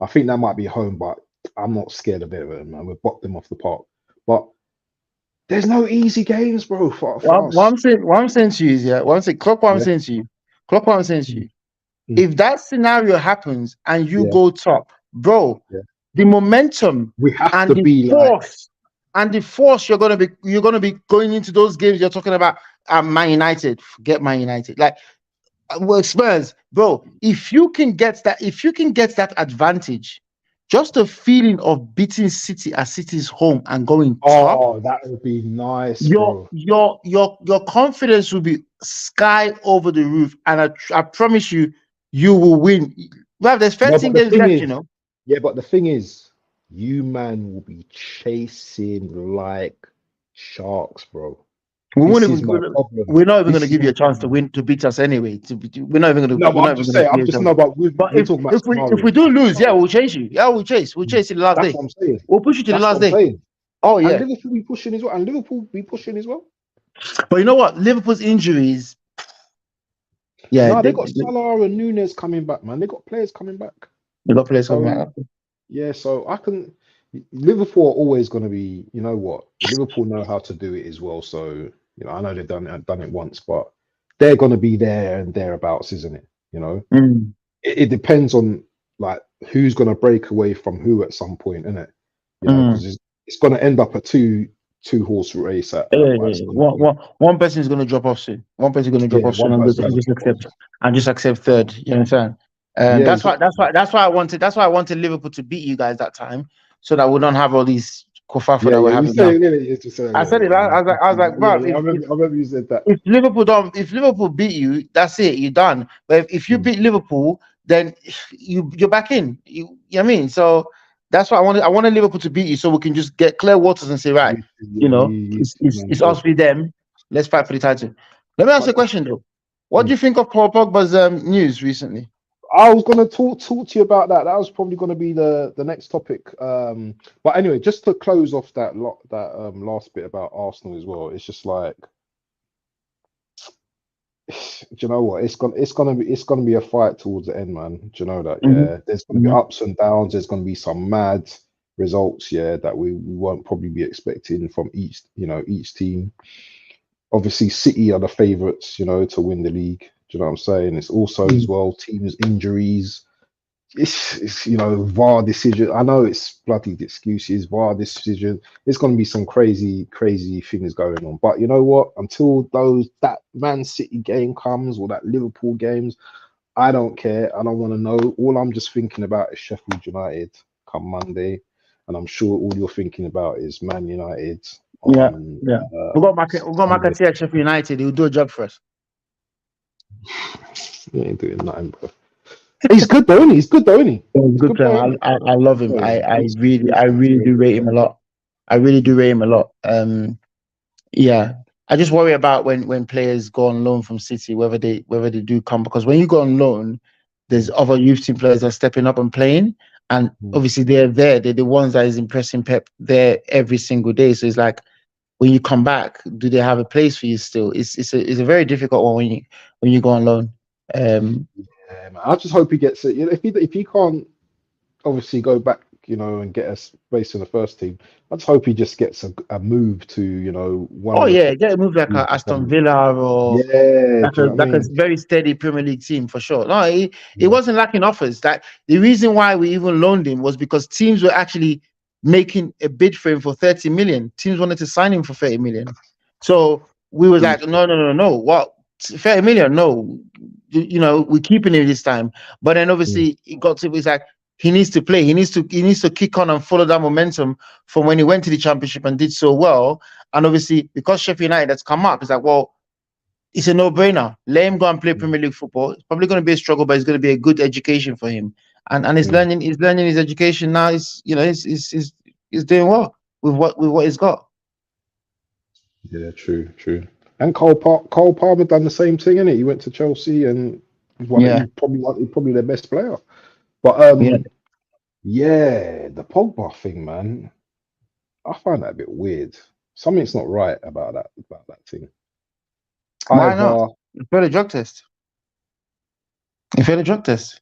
A: I think that might be home, but I'm not scared of Everton, man. We've bopped them off the park. But there's no easy games, bro, for us.
B: What I'm saying to you is, yeah, clock what I'm
A: Yeah,
B: saying to you. Clock what I'm saying to
A: mm,
B: you.
A: mm,
B: If that scenario happens and you
A: yeah,
B: go top, bro,
A: yeah.
B: the momentum
A: We have
B: and
A: to
B: the
A: be like,
B: force you're gonna be going into those games you're talking about. Man United, forget Man United. Like Spurs, bro. If you can get that advantage, just the feeling of beating City at City's home and going top,
A: oh, that would be nice,
B: your
A: bro.
B: confidence will be sky over the roof, and I promise you, you will win. Well, there's
A: No,
B: 13
A: but the
B: games
A: thing
B: left,
A: is, yeah, but the thing is, you man will be chasing like sharks, bro.
B: We won't
A: This
B: even.
A: is my problem.
B: We're not even going to
A: This is
B: give you
A: my
B: a chance to
A: problem.
B: win, to beat us anyway. We're not even going to.
A: No, but
B: We're
A: I'm
B: not even
A: just
B: going to
A: saying. I'm
B: give
A: just
B: you.
A: no, but
B: But
A: we're talking about
B: if we
A: scenarios.
B: do lose, yeah, we'll change you. Yeah, we'll chase. We'll chase to the last
A: That's
B: day.
A: what I'm saying.
B: We'll push you to the
A: That's what
B: last
A: I'm
B: day.
A: saying.
B: Oh
A: And
B: yeah.
A: Liverpool be pushing as well. And Liverpool be pushing as well.
B: But you know what? Liverpool's injuries. Yeah,
A: No, they got Salah and Nunes coming back, man. They got players coming back.
B: they got players coming
A: So
B: back.
A: yeah, so I can. Liverpool are always going to be. You know what? Liverpool know how to do it as well. So I know they've done it once, but they're going to be there and thereabouts, isn't it?
B: Mm.
A: It depends on like who's going to break away from who at some point, isn't it?
B: Mm.
A: Because it's going to end up a two-horse race at
B: Yeah.
A: some point.
B: One person is going to drop off soon. One person is going to drop
A: Yeah,
B: off soon
A: one person
B: and
A: is
B: just accept third. You understand?
A: yeah,
B: That's why I wanted. That's why I wanted Liverpool to beat you guys that time, so that we don't have all these kerfuffle
A: yeah,
B: that we're
A: yeah. You
B: having
A: say
B: now.
A: yeah, yeah, just say,
B: I
A: yeah,
B: said it.
A: yeah,
B: I was like,
A: yeah,
B: bro,
A: yeah. I remember you said that.
B: if Liverpool beat you, that's it. You're done. But if you
A: Mm.
B: beat Liverpool, then you're back in. You know what I mean? So that's why I wanted. I wanted Liverpool to beat you, so we can just get clear waters and say, right, it's us with them. Let's fight for the title. Let me ask you a
A: But
B: question though. What do you think of Paul Pogba's news recently?
A: I was gonna talk to you about that. That was probably gonna be the next topic. But anyway, just to close off that last bit about Arsenal as well. It's just like, do you know what? It's gonna be a fight towards the end, man. Do you know that?
B: Mm-hmm.
A: Yeah, there's gonna be ups and downs. There's gonna be some mad results, yeah, that we won't probably be expecting from each team. Obviously, City are the favourites, to win the league. Do you know what I'm saying? It's also as well teams' injuries. It's VAR decision. I know it's bloody excuses. VAR decision. There's going to be some crazy things going on. But you know what? Until that Man City game comes or that Liverpool games, I don't care. I don't want to know. All I'm just thinking about is Sheffield United come Monday, and I'm sure all you're thinking about is Man United
B: Yeah,
A: on
B: yeah. We got
A: Sunday.
B: McAtee at Sheffield United. He'll do a job for us.
A: He ain't doing nothing, bro. He's good though, isn't he? He's good though, isn't he?
B: He's a
A: He's
B: good
A: good
B: player.
A: player, isn't
B: I love him.
A: he? Yeah,
B: I really do rate him a lot. I really do rate him a lot. Yeah. I just worry about when players go on loan from City, whether they do come, because when you go on loan, there's other youth team players that are stepping up and playing, and obviously they're there. They're the ones that is impressing Pep there every single day. So it's like, when you come back, do they have a place for you still? It's a very difficult one when you go on loan.
A: Yeah, man. I just hope he gets it. If he can't obviously go back, and get a space in the first team, I just hope he just gets a move to, one
B: Oh
A: of the
B: yeah,
A: top
B: get a move like
A: teams or
B: Aston
A: something.
B: Villa or
A: Yeah, do you know what I
B: like a
A: mean?
B: very steady Premier League team for sure. No, he
A: Yeah.
B: wasn't lacking offers. That the reason why we even loaned him was because teams were actually making a bid for him for 30 million. Teams wanted to sign him for 30 million. So we was
A: He was
B: like, no. What, 30 million? No, we're keeping him this time. But then obviously it got to, it's like, he needs to play. He needs to kick on and follow that momentum from when he went to the championship and did so well. And obviously, because Sheffield United has come up, it's like, well, it's a no-brainer. Let him go and play Premier League football. It's probably going to be a struggle, but it's going to be a good education for him. And he's learning his education now. He's doing well with what he's got.
A: Yeah, true. And Cole Palmer done the same thing, innit? He went to Chelsea and
B: Yeah,
A: he's probably their best player. But
B: yeah.
A: yeah, the Pogba thing, man, I find that a bit weird. Something's not right about that thing.
B: Why not?
A: Either
B: He failed a drug test. He failed a drug test.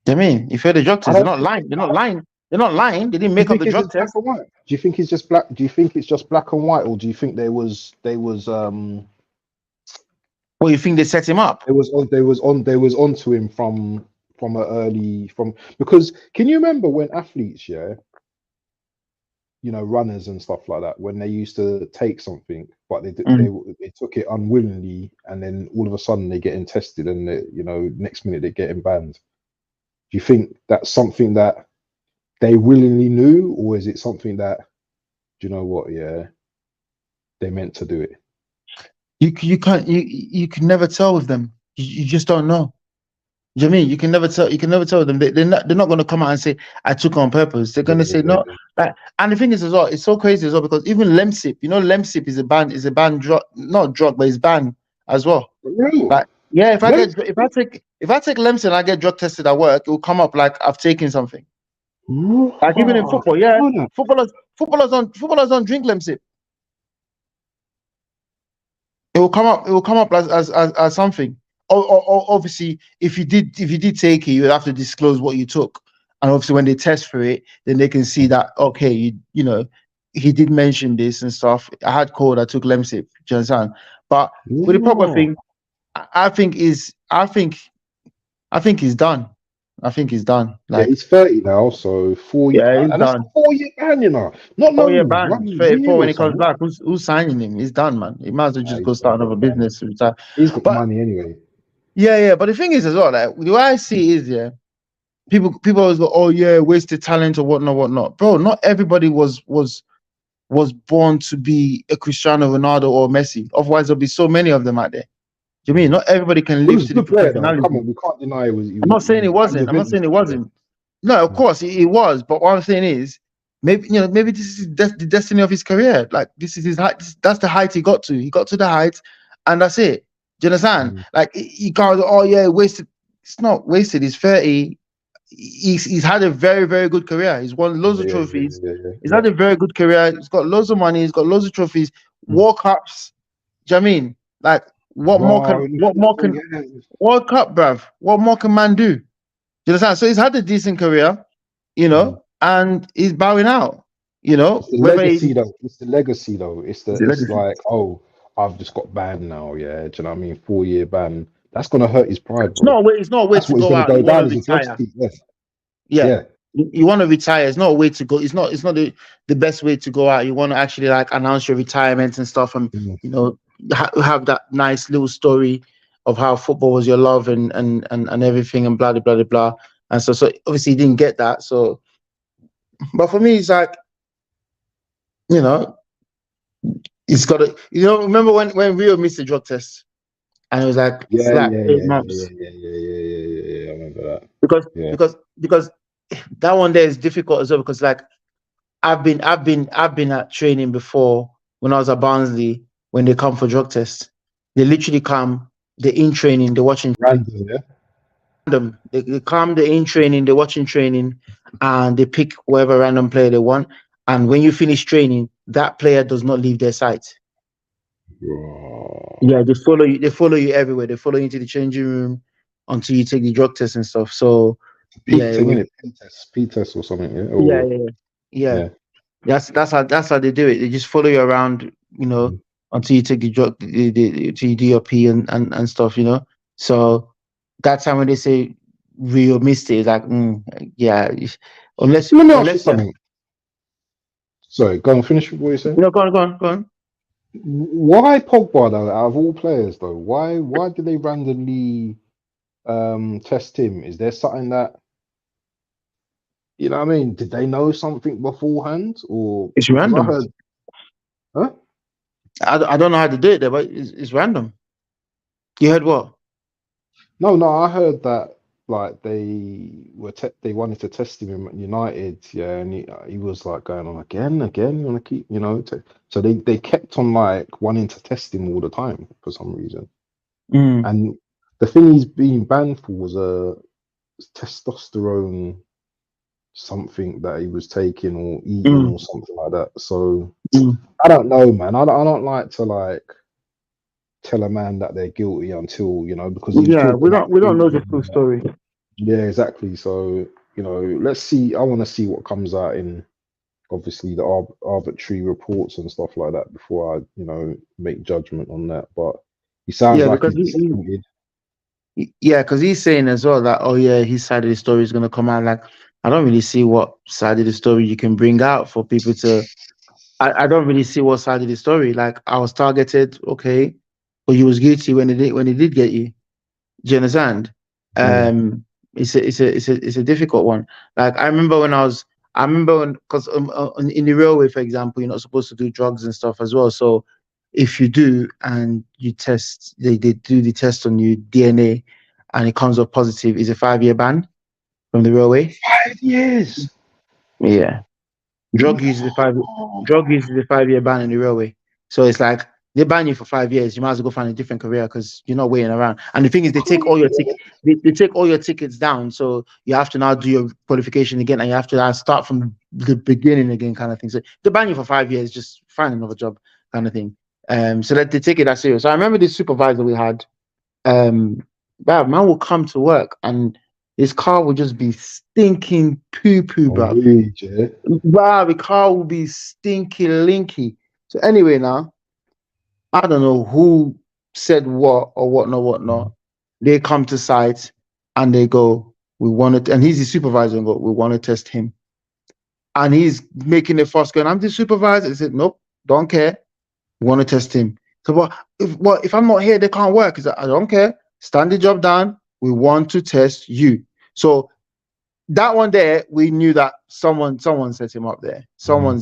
B: I mean, he failed a drug
A: I
B: test. They're
A: don't
B: not
A: think.
B: lying. They're not lying. They're not lying. They didn't
A: Do you
B: make up
A: think
B: the
A: it's
B: drug
A: just black
B: test.
A: and white? Do you think it's just black? Do you think it's just black and white, or do you think
B: Well, you think they set him up?
A: they was onto him from because can you remember when athletes, yeah, runners and stuff like that, when they used to take something, but they took it unwillingly, and then all of a sudden they're getting tested, and next minute they're getting banned. Do you think that's something that they willingly knew, or is it something that, do you know what? Yeah, they meant to do it.
B: You can't you can never tell with them. You just don't know. Do you know what I mean? You can never tell. You can never tell them. They're not going to come out and say I took it on purpose. They're going to say no. Like, and the thing is as well, it's so crazy as well because even Lemsip, Lemsip is a banned drug, not drug, but it's banned as well.
A: Real.
B: Like, yeah, if I take Lemsip and I get drug tested at work, it will come up like I've taken something. Like even in football, yeah, footballers don't drink Lemsip. It will come up. It will come up as something. Or obviously, if you did take it, you would have to disclose what you took. And obviously, when they test for it, then they can see that okay, he did mention this and stuff. I had cold. I took Lemsip. Do you understand? But with the proper thing, I think he's done. I think he's done. Like,
A: he's 30 now, so 4 years.
B: Yeah, he's
A: and
B: done.
A: That's a 4-year ban, Not
B: 4 year ban.
A: 1 year
B: 34 when he comes
A: something.
B: back. Who's signing him? He's done, man. He might as well just go start another business.
A: He's got money anyway.
B: Yeah. But the thing is as well, like the way I see it is, people always go, oh yeah, wasted talent or whatnot. Bro, not everybody was born to be a Cristiano Ronaldo or Messi. Otherwise, there'll be so many of them out there. Do you mean not everybody can live to the professionalism?
A: Come on, we can't deny it was.
B: I'm not saying it wasn't. I'm not saying it wasn't. No, of course it was. But what I'm saying is, maybe this is the destiny of his career. Like this is his height. That's the height he got to. He got to the height, and that's it. Do you understand? Like he can't. Oh yeah, wasted. It's not wasted. He's 30. He's had a very, very good career. He's won loads of trophies. He's had a very good career. He's got loads of money. He's got loads of trophies. World Cups. Do you know what I mean? Like what more can World Cup, bruv? What more can man do? Do you understand? So he's had a decent career, and he's bowing out.
A: It's the legacy though. It's the legacy though. It's like, oh, I've just got banned now. Yeah, do you know what I mean? 4-year ban. That's gonna hurt his pride. Bro.
B: It's not a way to go out. You want to retire. Yeah. You want to retire. It's not a way to go. It's not the best way to go out. You want to actually like announce your retirement and stuff, and have that nice little story of how football was your love and everything and blah blah blah blah. And so obviously he didn't get that. So, but for me, it's like, it's got to. Remember when Rio missed the drug test, and it was like 8 months.
A: Yeah. I remember that.
B: Because that one there is difficult as well, because like I've been at training before when I was at Barnsley. When they come for drug tests, they literally come. They're in training. They're watching
A: random. Yeah.
B: Random. They come. They're in training. They're watching training, and they pick whatever random player they want. And when you finish training, that player does not leave their sight. Yeah, they follow you. They follow you everywhere. They follow you into the changing room until you take the drug test and stuff. So
A: P test or something.
B: Yeah. That's how they do it. They just follow you around, until you take the drug, till you do your P and stuff, So that time when they say Rio missed it, it's like, unless
A: let me ask you something. Sorry, go on, finish what you said.
B: No, go on.
A: Why Pogba though? Out of all players though, why do they randomly test him? Is there something that what I mean? Did they know something beforehand, or
B: it's random? I don't know how to do it there, but it's random. You heard what?
A: No, I heard that like they wanted to test him in United, and he was like going on again. You want to keep, so they kept on like wanting to test him all the time for some reason. And the thing he's being banned for was a testosterone something that he was taking or eating or something like that. So I don't know, man. I don't like to like tell a man that they're guilty until because
B: we don't know the full story.
A: Yeah, exactly. So let's see. I want to see what comes out in obviously the arbitrary reports and stuff like that before I make judgment on that. But he sounds like
B: because he's saying as well that his side of the story is going to come out. Like, I don't really see what side of the story you can bring out for people to. I don't really see what side of the story. Like, I was targeted, okay, but you was guilty when he did get you. Do you understand? It's a difficult one. Like, I remember because in the railway, for example, you're not supposed to do drugs and stuff as well. So if you do and you test, they do the test on you, DNA, and it comes up positive, is a 5-year ban from the railway.
A: 5 years.
B: Yeah. Drug use is a drug use is a 5-year ban in the railway. So it's like they ban you for 5 years. You might as well go find a different career because you're not waiting around. And the thing is, they take all your they take all your tickets down. So you have to now do your qualification again, and you have to start from the beginning again, kind of thing. So they ban you for 5 years, just find another job, kind of thing. So that they take it that serious. So I remember this supervisor we had. Man will come to work and his car will just be stinking poo poo, bro. Wow, the car will be stinky linky. So anyway, now I don't know who said what or whatnot. They come to site and they go, we want to, and he's the supervisor and go, we want to test him. And he's making a fuss going, I'm the supervisor. He said, nope, don't care. We want to test him. So if I'm not here, they can't work. He said, I don't care. Stand the job down. We want to test you. So that one there, we knew that someone set him up there. Someone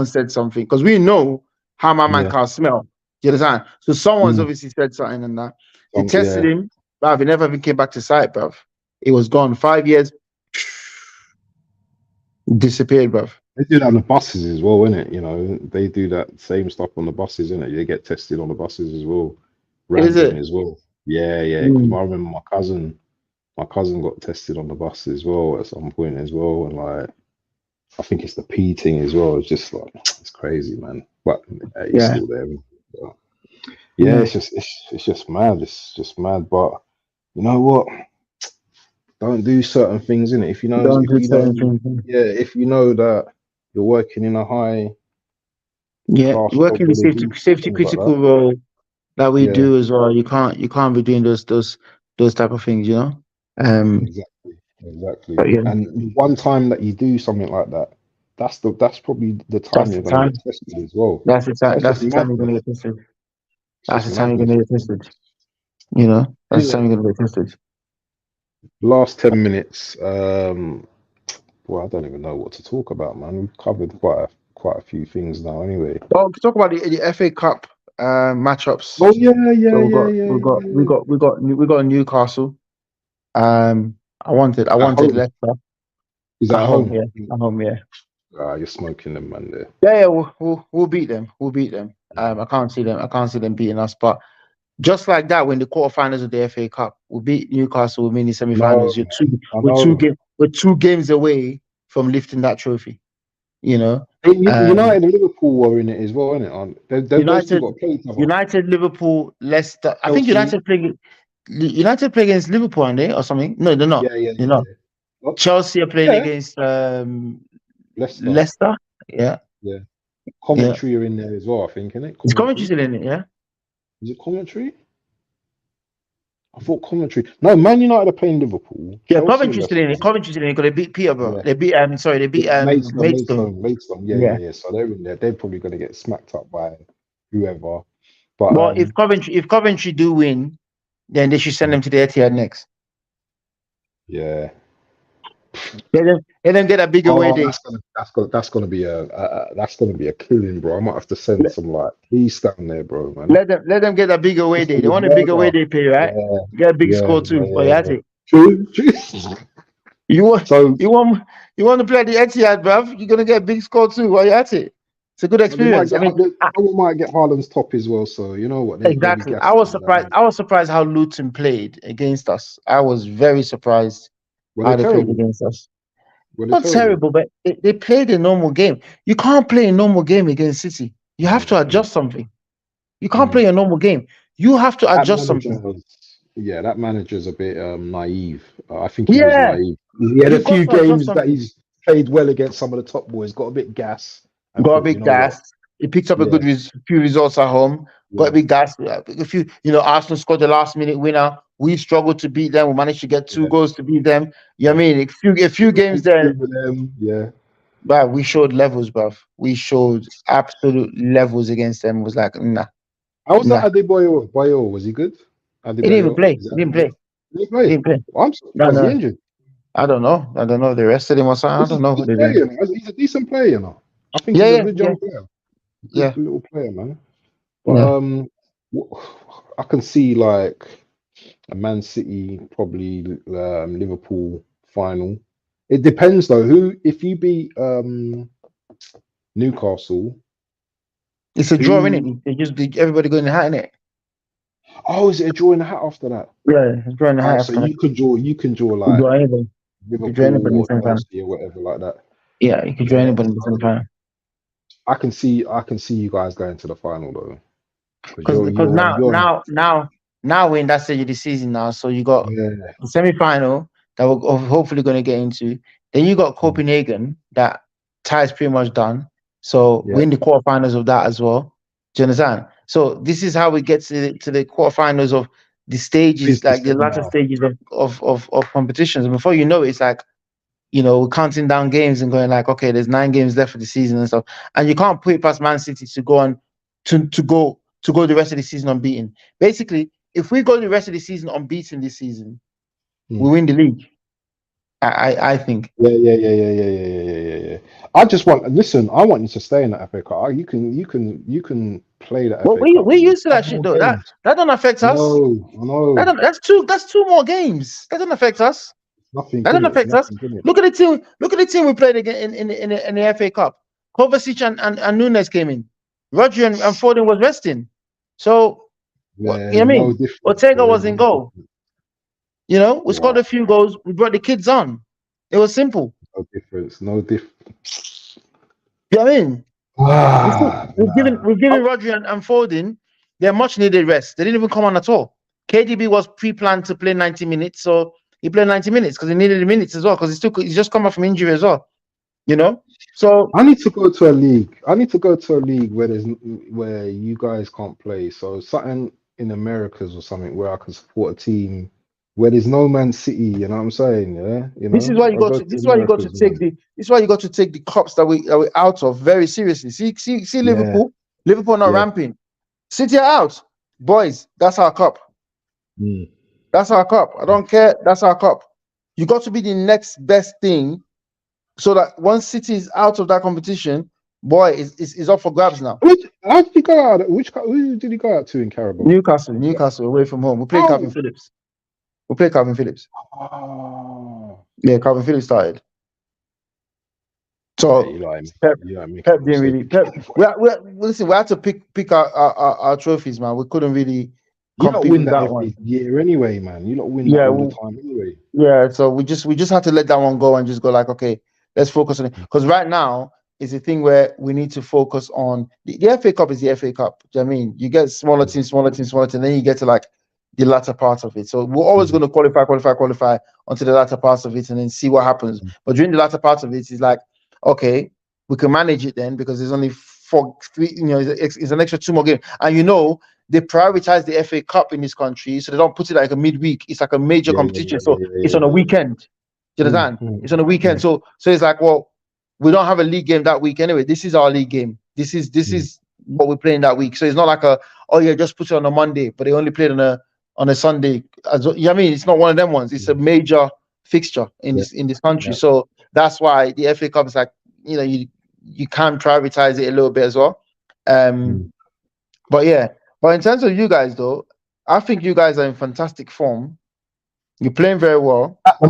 B: said something because we know how my man can't smell. You understand? So someone's obviously said something and that. They tested him, bruv. He never even came back to site, bruv. It was gone. 5 years, disappeared, bruv.
A: They do that on the buses as well, innit? You know, they do that same stuff on the buses, innit? They get tested on the buses as well. Random as well. Yeah. Because I remember my cousin got tested on the bus as well at some point as well, and like I think it's the P thing as well. It's just like it's crazy, man. But he's still there. But, it's just mad. It's just mad. But you know what? Don't do certain things, innit? If you know, if you know that you're working in a high,
B: working in the safety critical
A: like
B: role that we do as well. You can't be doing those type of things, you know.
A: Exactly. And one time that you do something like that, that's probably the time you're going to get tested as well.
B: That's the time you're going to get tested. That's the time you're going to get tested. You know, that's the time you're going to get tested.
A: Last 10 minutes. Well, I don't even know what to talk about, man. We've covered quite a few things now, anyway.
B: Well, talk about the FA Cup matchups.
A: Oh
B: we got Newcastle. I wanted Leicester.
A: Is that at home?
B: Yeah, at home. Yeah.
A: You're smoking them, man. There.
B: Yeah. We'll beat them. We'll beat them. I can't see them beating us. But just like that, when the quarterfinals of the FA Cup, we beat Newcastle, we mean the semi-finals. We're 2 games away from lifting that trophy. You know.
A: United and Liverpool were in it as well, isn't it? United got played.
B: United, Liverpool, Leicester. I think United play against Liverpool, aren't they, or something? No, they're not. They're not. Chelsea are playing against Leicester. Yeah.
A: Coventry are in there as well, I think, isn't it?
B: Is Coventry still in it? Yeah.
A: Is it Coventry? I thought Coventry. No, Man United are playing Liverpool.
B: Yeah, Coventry's still in it. Coventry's still in it because they beat Peterborough. They beat Maidstone.
A: Yeah. So they're in there. They're probably going to get smacked up by whoever. But
B: if Coventry do win, then they should send them to the Etihad next.
A: Yeah.
B: Let them get a big away day.
A: That's gonna be a killing, bro. I might have to send some like police down there, bro, man.
B: Let them get a big away day. They want a big away day pay, right? Get a big score too. But you had it.
A: True.
B: You want to play at the Etihad, bruv? You're gonna get a big score too. While you at it. It's a good experience.
A: I might get Haaland's top as well. So you know what?
B: Exactly. I was surprised how Luton played against us. I was very surprised. How they played against us. Not terrible, but they played a normal game. You can't play a normal game against City. You have to adjust something. You can't play a normal game. You have to adjust something.
A: That manager's a bit naive. I think he was naive. He had a few games that he's played well against some of the top boys. Got a bit gas.
B: He picked up a few results at home. Got a big gas. A few, Arsenal scored the last minute winner. We struggled to beat them. We managed to get 2 goals to beat them. You know what I mean? A few games there. But we showed levels, bruv. We showed absolute levels against them. It was like, nah.
A: How was that Adebayo? Was he good?
B: He didn't even play. He didn't play.
A: I'm surprised he injured.
B: I don't know. The rest of them or something. I don't know what they did.
A: He's a decent player, you know. I think he's a good young player. Good little player, man. But I can see like a Man City, probably Liverpool final. It depends though. Who if you beat Newcastle,
B: It's a draw,
A: who?
B: innit? They just everybody going in the hat, innit?
A: Oh, is it a draw in the hat after that?
B: Yeah, it's draw in the
A: All
B: hat
A: right, so
B: after that.
A: you could draw. You can draw
B: You
A: like
B: draw anybody. You draw anybody
A: Liverpool
B: in the
A: or
B: semi-final.
A: Chelsea or whatever like that.
B: Yeah, you can draw
A: Yeah,
B: anybody in the
A: so
B: semi-final.
A: I can see you guys going to the final though, because
B: Because
A: you're
B: now we're in that stage of the season now. So you got
A: yeah.
B: the semi-final that we're hopefully going to get into. Then you got Copenhagen that ties pretty much done. So we're
A: Yeah,
B: in the quarterfinals of that as well. Do you understand? So this is how we get to the quarterfinals of the stages,
A: business
B: like the
A: day
B: latter
A: now.
B: stages of competitions. And before you know it, it's like, we're counting down games and going like, okay, there's 9 games left for the season and stuff. And you can't put it past Man City to go on to go the rest of the season unbeaten. Basically, if we go the rest of the season unbeaten this season, we
A: Hmm.
B: win the league. I think.
A: Yeah. I just want listen. I want you to stay in the FA Cup. You can play the
B: Well,
A: FA Cup.
B: we used to that
A: Have
B: shit
A: more
B: though. That
A: games.
B: that don't affect
A: I
B: us.
A: know, I know.
B: That's two more games. That don't affect us.
A: Nothing
B: That
A: in
B: don't
A: it. It's
B: affect us.
A: nothing in it.
B: Look at the team. Look at the team we played again in the FA Cup. Kovacic and Nunes came in. Rodri and Foden was resting. So what you know
A: There's
B: what I
A: no
B: mean?
A: difference.
B: Ortega
A: There is
B: was in
A: no
B: goal.
A: difference.
B: We
A: You're
B: scored
A: right.
B: a few goals. We brought the kids on. It was simple.
A: No difference. No difference.
B: You know what I mean?
A: Ah, man.
B: We've given Rodri and Foden their much needed rest. They didn't even come on at all. KDB was pre-planned to play 90 minutes, so he played 90 minutes because he needed the minutes as well, because he's just come off from injury as well. So
A: I need to go to a league. I need to go to a league where you guys can't play. So something in Americas or something where I can support a team where there's no Man City. You know what I'm saying? Yeah.
B: this is why you
A: I'll
B: got
A: go
B: to
A: to
B: this
A: the
B: is why you got to
A: Americas,
B: take
A: man.
B: this is why you got to take the cups that we out of very seriously. See
A: Yeah.
B: Liverpool not
A: Yeah.
B: ramping. City are out. Boys, that's our cup.
A: Mm.
B: That's our cup. I don't care. That's our cup. You got to be the next best thing, so that once City is out of that competition, boy, is up for grabs now.
A: How did he go out? Who did he go out to in Carabao?
B: Newcastle away from home. We played
A: Oh.
B: Calvin Phillips.
A: Oh.
B: Yeah, Calvin Phillips started. So
A: Yeah, you like him.
B: Pep,
A: You like me.
B: Pep didn't really. Pep, listen, we had to pick our trophies, man. We couldn't really
A: You don't
B: compete
A: win
B: with
A: that
B: that
A: every
B: one.
A: year anyway, man. You don't win that
B: Yeah,
A: all the time anyway.
B: yeah. So we just had to let that one go and just go like, okay, let's focus on it. Because right now is a thing where we need to focus on the FA Cup is the FA Cup. Do you know what I mean? You get smaller teams, and then you get to like the latter part of it. So we're always going to qualify onto the latter parts of it and then see what happens. But during the latter part of it, it's like, okay, we can manage it then, because there's only three, it's an extra 2 more games. And they prioritize the FA Cup in this country, so they don't put it like a midweek. It's like a major competition. So it's on a weekend. Do you understand? It's on a weekend. So it's like, well, we don't have a league game that week anyway. This is our league game. This is what we're playing that week. So it's not like just put it on a Monday, but they only played on a Sunday. You know what I mean? It's not one of them ones. It's a major fixture in this country.
A: Yeah.
B: So that's why the FA Cup is like, you can prioritize it a little bit as well. But in terms of you guys though, I think you guys are in fantastic form. You're playing very well.
A: At the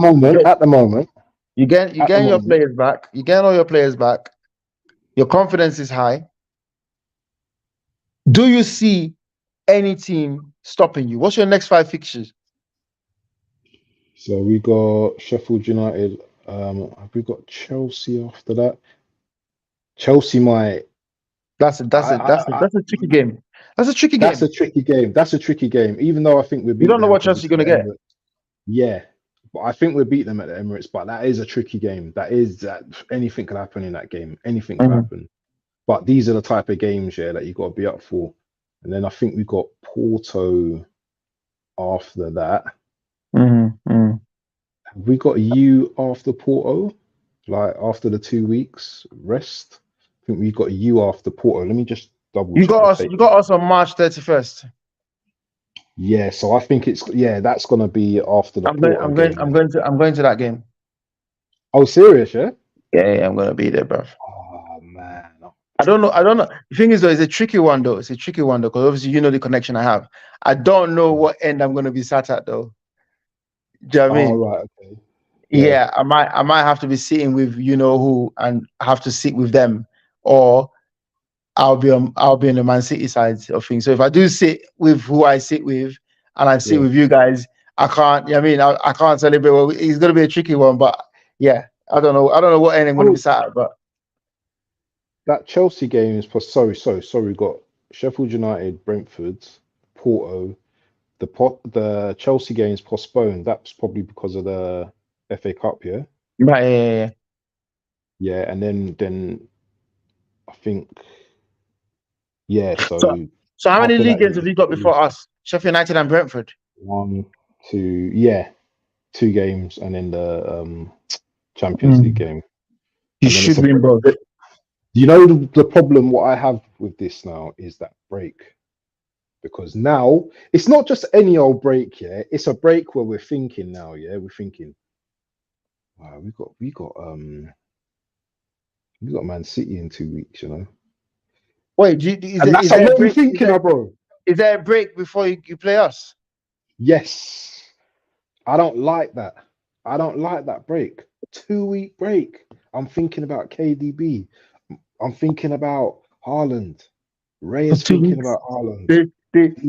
A: moment.
B: You getting your players back. You getting all your players back. Your confidence is high. Do you see any team stopping you? What's your next 5 fixtures?
A: So we got Sheffield United. Have we got Chelsea after that? Chelsea might.
B: That's a tricky game. That's a tricky game.
A: That's a tricky game. That's a tricky game. Even though I think we're
B: you don't know what Chelsea you're gonna get.
A: Yeah, but I think we'll beat them at the Emirates. But that is a tricky game. That anything could happen in that game. Anything could happen. But these are the type of games, that you got to be up for. And then I think we got Porto after that. Have we got you after Porto? Like after the 2 weeks rest? I think we got you after Porto. Let me just double.
B: You got us on March 31st.
A: Yeah, so I think that's gonna be after the.
B: I'm going to that game.
A: Oh, serious? Yeah.
B: Yeah, I'm gonna be there, bro.
A: Oh man.
B: I don't know. I don't know. The thing is, though, it's a tricky one, though. It's a tricky one, though, because obviously you know the connection I have. I don't know what end I'm going to be sat at, though. Do you know what I
A: Oh
B: mean?
A: right, okay. Yeah.
B: Yeah, I might have to be sitting with you know who and have to sit with them, or I'll be on the Man City side of things. So if I do sit with who I sit with, and I sit
A: Yeah.
B: with you guys, I can't. I mean, I can't celebrate. Well, it's going to be a tricky one, but yeah, I don't know. I don't know what end I'm going to be
A: Oh,
B: sat at, but
A: that Chelsea game is sorry. We got Sheffield United, Brentford, Porto. The Chelsea game is postponed. That's probably because of the FA Cup, yeah.
B: right, yeah.
A: Yeah, and then I think yeah.
B: So,
A: So
B: so how many
A: after
B: league
A: that,
B: games have you got before us? Sheffield United and Brentford.
A: one, two, yeah, 2 games, and then the Champions League
B: Mm.
A: game,
B: You
A: and then it's
B: should
A: a
B: win both.
A: you know the problem what I have with this now is that break because now it's not just any old break, yeah. It's a break where we're thinking now, yeah. We're thinking, wow, we got Man City in 2 weeks, you know,
B: Wait,
A: and that's
B: is
A: a
B: there a
A: long
B: break?
A: thinking, bro.
B: Is there a break before you play us?
A: Yes, I don't like that. I don't like that break. 2 week break. I'm thinking about KDB. I'm thinking about Haaland. Ray
B: For
A: is
B: two
A: thinking
B: weeks.
A: about Haaland.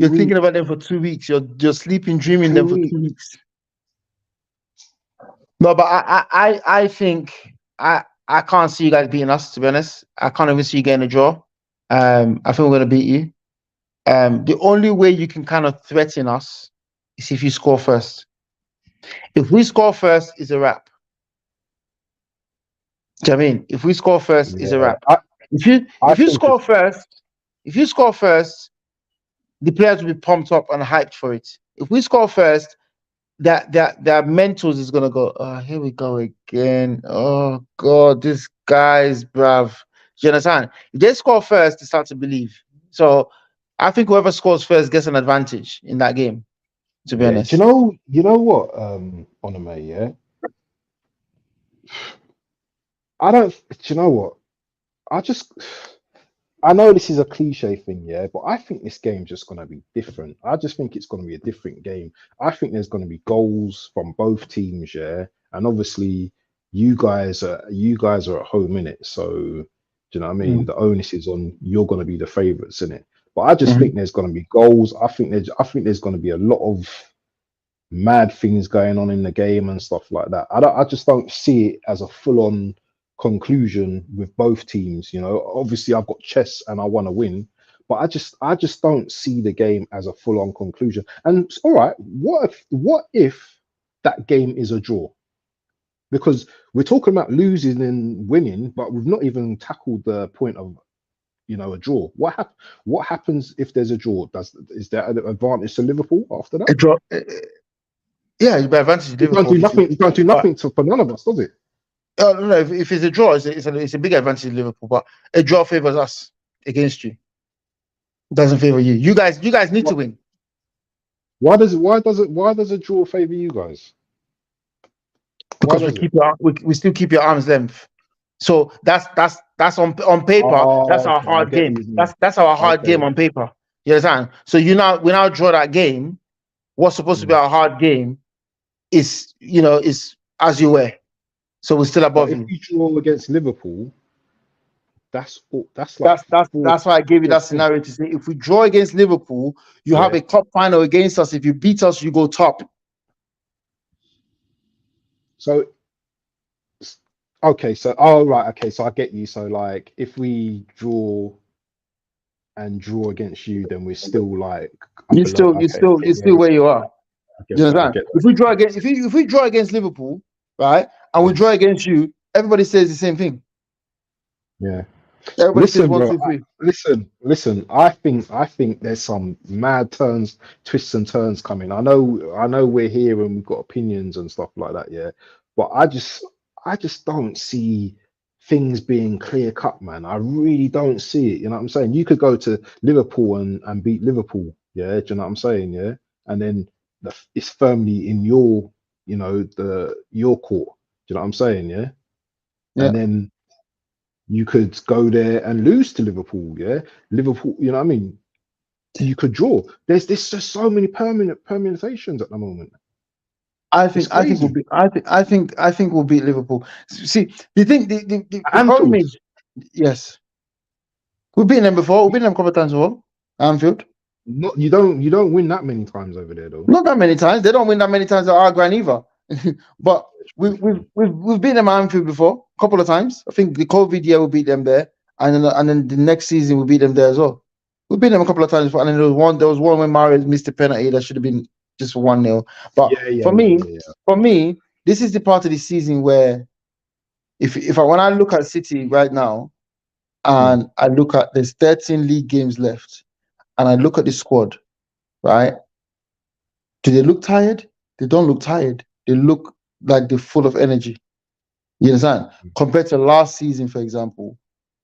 B: You're
A: 2 weeks.
B: thinking about them for 2 weeks. You're sleeping, dreaming them
A: Two
B: for
A: weeks.
B: 2 weeks. No, but I think I can't see you guys beating us, to be honest. I can't even see you getting a draw. I think we're gonna beat you. The only way you can kind of threaten us is if you score first. If we score first, it's a wrap. Do you know what I mean? If we score first, it's a
A: Yeah,
B: wrap. If you
A: I
B: if you
A: think
B: score
A: it's
B: first, if you score first, the players will be pumped up and hyped for it. If we score first, that mentals is gonna go. Oh, here we go again. Oh God, this guy's bruv. Do you understand? If they score first, they start to believe. So I think whoever scores first gets an advantage in that game. To be
A: yeah.
B: honest,
A: You know what, Onome, yeah? I don't do you know what? I just I know this is a cliche thing, yeah, but I think this game's just gonna be different. I just think it's gonna be a different game. I think there's gonna be goals from both teams, yeah. And obviously you guys are at home in it, so do you know what I mean?
B: mm.
A: The onus is on you're gonna be the favourites in it. But I just
B: Mhm.
A: think there's gonna be goals. I think there's gonna be a lot of mad things going on in the game and stuff like that. I just don't see it as a full on conclusion with both teams. You know, obviously I've got chess and I want to win, but I just don't see the game as a full on conclusion. And all right, what if that game is a draw? Because we're talking about losing and winning, but we've not even tackled the point of a draw. What happens if there's a draw? Is there an advantage to Liverpool after that?
B: A draw. Yeah, you by advantage to
A: It don't
B: Liverpool,
A: do
B: obviously.
A: nothing. It don't do
B: But
A: nothing for none of us, does it?
B: no, if it's a draw, it's a big advantage to Liverpool. But a draw favors us against you. It doesn't favor you. You guys need to
A: What?
B: win
A: Why does a draw favor you guys? Why
B: because we
A: does it?
B: keep we still keep your arm's length. So that's on paper. That's
A: Oh,
B: our
A: okay, I
B: hard
A: get what
B: game.
A: you mean.
B: That's our hard game
A: Okay.
B: on paper. You understand? So we now draw that game. What's supposed to be
A: Mm.
B: our hard game is as you were. So we're still
A: But
B: above
A: if
B: you.
A: you draw against Liverpool, that's like four
B: That's why I gave you
A: four
B: that
A: points.
B: scenario to say if we draw against Liverpool, you have
A: Yeah.
B: a cup final against us. If you beat us, you go top.
A: So okay. So oh right. Okay. So I get you. So like, if we draw against you, then we're still like
B: You
A: below.
B: still, you
A: Okay.
B: still,
A: Okay.
B: you're
A: Yeah.
B: still where you are.
A: I
B: You
A: get that. I
B: understand?
A: get
B: If
A: that.
B: we draw against, if we draw against Liverpool, right, and we
A: Mm.
B: draw against you, everybody says the same thing.
A: Yeah.
B: Everybody says
A: Listen,
B: one,
A: bro.
B: two, three.
A: Listen. I think there's some mad turns, twists and turns coming. I know we're here and we've got opinions and stuff like that, yeah. But I just don't see things being clear cut, man. I really don't see it. You know what I'm saying? You could go to Liverpool and beat Liverpool, yeah. Do you know what I'm saying? Yeah, and then it's firmly in your court. Do you know what I'm saying? Yeah,
B: Yeah.
A: and then You could go there and lose to Liverpool. Yeah, Liverpool. You know what I mean? You could draw. There's just so many permutations at the moment. It's
B: I think we'll
A: crazy.
B: be. I think we'll beat Liverpool. See, the thing, the problem
A: Anfield.
B: is, yes, we've beaten them before. We've beaten them a couple of times before. Anfield,
A: Not you don't win that many times over there though.
B: not that many times. They don't win that many times at our ground either. But we've beaten them at Anfield before a couple of times. I think the COVID year we beat them there, and then the next season we beat them there as well. We beat them a couple of times before, and then there was one when Mario missed a penalty that should have been just 1-0. But
A: Yeah, yeah,
B: for
A: yeah,
B: me,
A: yeah, yeah.
B: for me, this is the part of the season where if I when I look at City right now
A: Mm,
B: and I look at there's 13 league games left and I look at the squad, right? Do they look tired? They don't look tired. They look like they're full of energy. You understand?
A: mm,
B: Compared to last season, for example,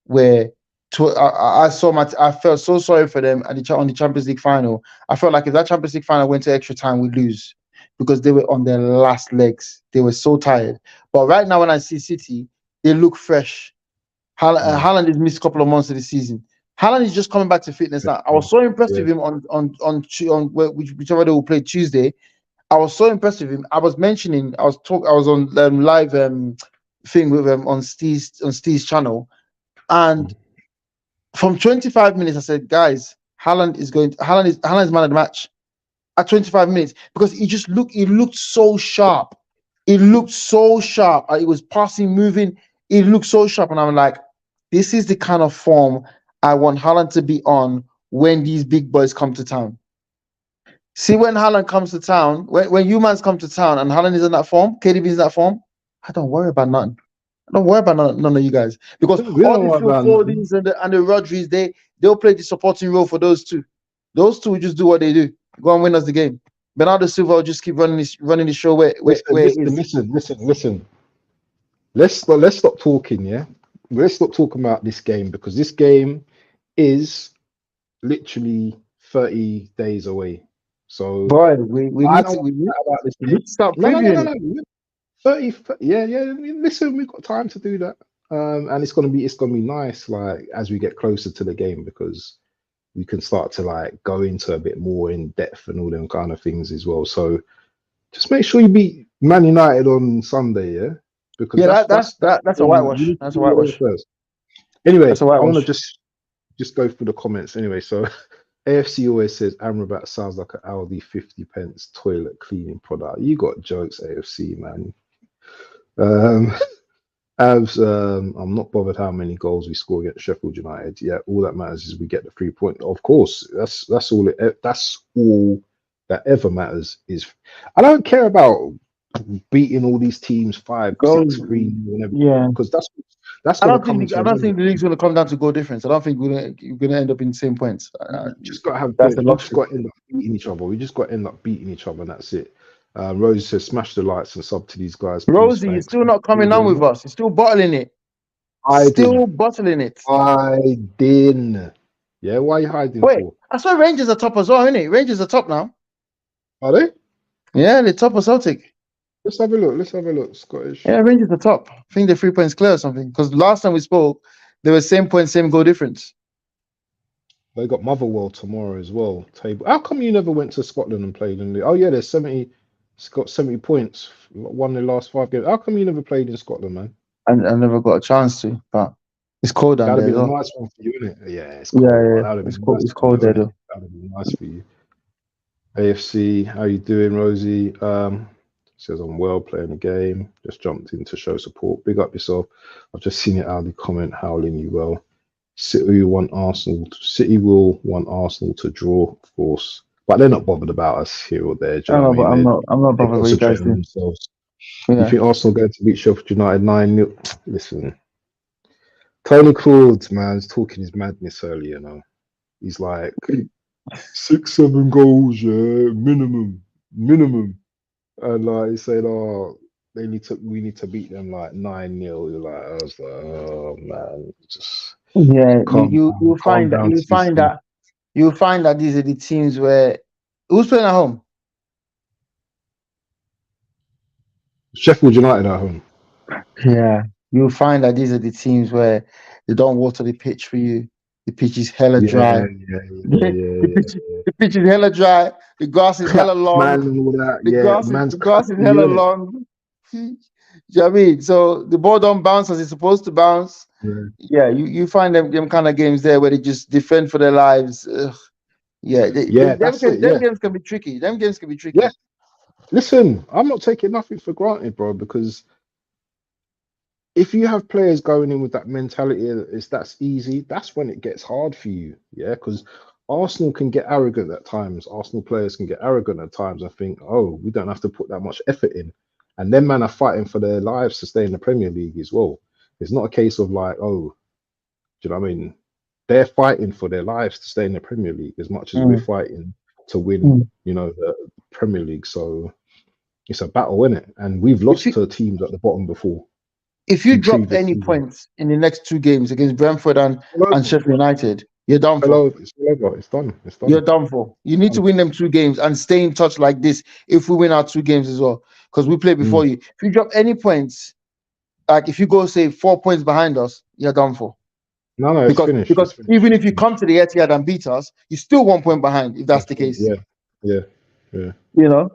B: where I saw I felt so sorry for them at on the Champions League final. I felt like if that Champions League final went to extra time, we'd lose because they were on their last legs. They were so tired. But right now, when I see City, they look fresh.
A: mm.
B: Haaland has missed a couple of months of the season. Haaland is just coming back to fitness now. I was so impressed
A: Yeah.
B: with him on whichever day we played Tuesday. I was so impressed with him. I was mentioning, I was on live thing with on Steve's channel, and
A: Mm.
B: from 25 minutes, I said, guys, Haaland is man of the match at 25 minutes because he looked so sharp. It looked so sharp. It was passing, moving. It looked so sharp, and I'm like, this is the kind of form I want Haaland to be on when these big boys come to town. See, when Haaland comes to town, when humans come to town and Haaland is in that form, KDB is in that form, I don't worry about nothing. I don't worry about none of you guys because
A: We
B: all
A: don't
B: the
A: want
B: Phil
A: about nothing.
B: Foden's and the Rodris, they'll play the supporting role for those two. Those two will just do what they do, go and win us the game. Bernardo Silva will just keep running the show
A: Listen,
B: where it
A: listen,
B: is.
A: listen. Let's stop talking, yeah. Let's stop talking about this game because this game is literally 30 days away. So
B: Boy,
A: I don't want to chat about this
B: we
A: game.
B: need to start
A: No, no, no,
B: previewing
A: no,
B: it.
A: no. 30, yeah, yeah. Listen, we've got time to do that. And it's gonna be nice, like as we get closer to the game because we can start to like go into a bit more in depth and all them kind of things as well. So just make sure you beat Man United on Sunday, yeah, because
B: Yeah,
A: that's
B: that's a
A: you
B: whitewash.
A: need to
B: That's a
A: do there
B: whitewash.
A: first. Anyway,
B: That's a
A: I want to
B: whitewash.
A: just go through the comments anyway. So AFC always says Amrabat sounds like an Aldi 50 pence toilet cleaning product. You got jokes, AFC man. Um, I'm not bothered how many goals we score against Sheffield United. Yeah, all that matters is we get the 3 point. Of course, that's all that ever matters. Is I don't care about beating all these teams 5-6-3
B: Goals.
A: and everything
B: Yeah.
A: because that's gonna come into
B: I
A: an
B: don't
A: end.
B: think the league's going to come down to goal difference. I don't think we're gonna end up in the same points.
A: Just got to have
B: That's the
A: points. We just
B: luxury.
A: got to end up beating each other. We just got to end up beating each other, and that's it. Rosie says, "Smash the lights and sub to these guys, please.
B: Rosie is
A: Thanks."
B: still not
A: Thank
B: coming
A: you
B: on
A: very
B: with
A: much.
B: us. He's still bottling it.
A: Hiding,
B: Still bottling it.
A: hiding. Yeah, why are you hiding
B: Wait,
A: for?
B: I saw Rangers are top as well, isn't it? Rangers are top now.
A: Are they?
B: Yeah, they're top of Celtic.
A: Let's have a look. Let's have a look. Scottish.
B: Yeah, Rangers are top. I think they're 3 points clear or something. Because last time we spoke, they were same point, same goal difference.
A: They got Motherwell tomorrow as well. Table. How come you never went to Scotland and played in the? Oh yeah, there's 70. It's got 70 points. Won the last 5 games. How come you never played in Scotland, man?
B: I never got a chance to, but it's cold down
A: That'd
B: there
A: have
B: as
A: been a
B: well.
A: nice one for you, innit? Yeah, it's
B: Yeah,
A: cold, but
B: yeah,
A: that would have
B: it's
A: been
B: cold.
A: nice
B: It's
A: for you,
B: cold there
A: innit?
B: though.
A: That would have been nice for you. AFC, how you doing, Rosie? Says I'm well playing the game. Just jumped in to show support. Big up yourself. I've just seen it out of the comment howling you well. City will want Arsenal to draw, of course. But they're not bothered about us here or there. Do
B: I
A: you know
B: don't know,
A: what I
B: but
A: mean?
B: I'm not
A: They
B: bothered what you
A: concentrate
B: guys
A: on
B: do.
A: themselves. You
B: Yeah.
A: think Arsenal going to beat Sheffield United 9-0? Listen, Tony Claude, man, is talking his madness earlier, you know. He's like 6-7 goals, yeah, minimum. And like he said, oh, we need to beat them like 9-0. You're like, I was like, oh man, just
B: Yeah,
A: calm down to this thing.
B: you'll find that these are the teams where who's playing at home?
A: Sheffield United at home.
B: Yeah, you'll find that these are the teams where They don't water the pitch for you. The pitch is hella
A: Yeah,
B: dry.
A: yeah, yeah,
B: the,
A: yeah,
B: the pitch is hella dry. The grass is hella
A: Crap, man,
B: long.
A: and all that.
B: The
A: Yeah,
B: grass is
A: man's
B: the grass is
A: cracking you
B: hella
A: in it.
B: long. Do you know what I mean? So the ball don't bounce as it's supposed to bounce.
A: Yeah,
B: Yeah, you find them kind of games there where they just defend for their lives. Ugh. Yeah,
A: yeah, that's it.
B: them
A: Yeah,
B: games can be tricky. Them games can be
A: yeah.
B: tricky.
A: Listen, I'm not taking nothing for granted, bro, because if you have players going in with that mentality that that's easy, that's when it gets hard for you. Yeah, because Arsenal can get arrogant at times. Arsenal players can get arrogant at times and think, oh, we don't have to put that much effort in. And then man are fighting for their lives to stay in the Premier League as well. It's not a case of like, oh, do you know what I mean? They're fighting for their lives to stay in the Premier League as much as we're
B: Mm,
A: fighting to win,
B: mm.
A: the Premier League. So it's a battle, isn't it? And we've
B: If
A: lost
B: you
A: to teams at the bottom before
B: if you
A: in
B: drop
A: previous
B: any
A: seasons.
B: points in the next two games against Brentford
A: All
B: and
A: over.
B: Sheffield United, you're done
A: All
B: for.
A: over. It's all over. It's done. It's
B: You're
A: done.
B: done for. You need to win them two games and stay in touch like this if we win our two games as well. Because we play before
A: Mm.
B: you. If you drop any points, like if you go say 4 points behind us, you're done for.
A: No, it's finished. It's
B: Because
A: finished.
B: even
A: It's
B: if you
A: finished.
B: come to the Etihad and beat us, you're still 1 point behind if that's the case.
A: Yeah, yeah, yeah.
B: You know?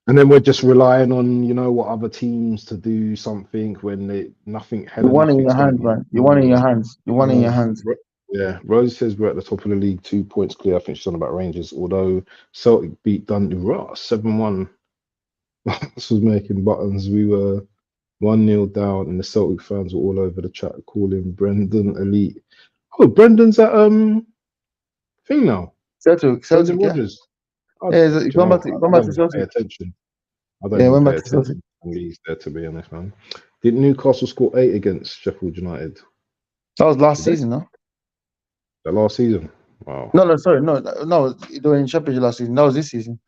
A: And then we're just relying on, what other teams to do something when nothing, hell
B: You
A: of
B: want it in
A: nothing's
B: your
A: going
B: hands,
A: to
B: man. You want it in your hands. You want it in your hands.
A: Yeah, Rose says we're at the top of the league, 2 points clear. I think she's on about Rangers. Although Celtic beat Dundee Ross 7-1. This was making buttons. We were 1-0 down, and the Celtic fans were all over the chat calling Brendan elite. Oh, Brendan's at thing now. Brendan
B: Celtic, yeah.
A: Rodgers. Oh,
B: Yeah,
A: do you
B: going
A: know
B: back
A: what?
B: to
A: I
B: going back
A: don't
B: to
A: even pay
B: Celtic.
A: attention. I don't
B: Yeah,
A: even
B: went
A: pay
B: back to Celtic.
A: attention to leagues there, to be honest, man. Did Newcastle score 8 against Sheffield United?
B: That was last
A: Did they?
B: season, no?
A: The last season? Wow.
B: No, sorry, no. During Championship last season. That was this season.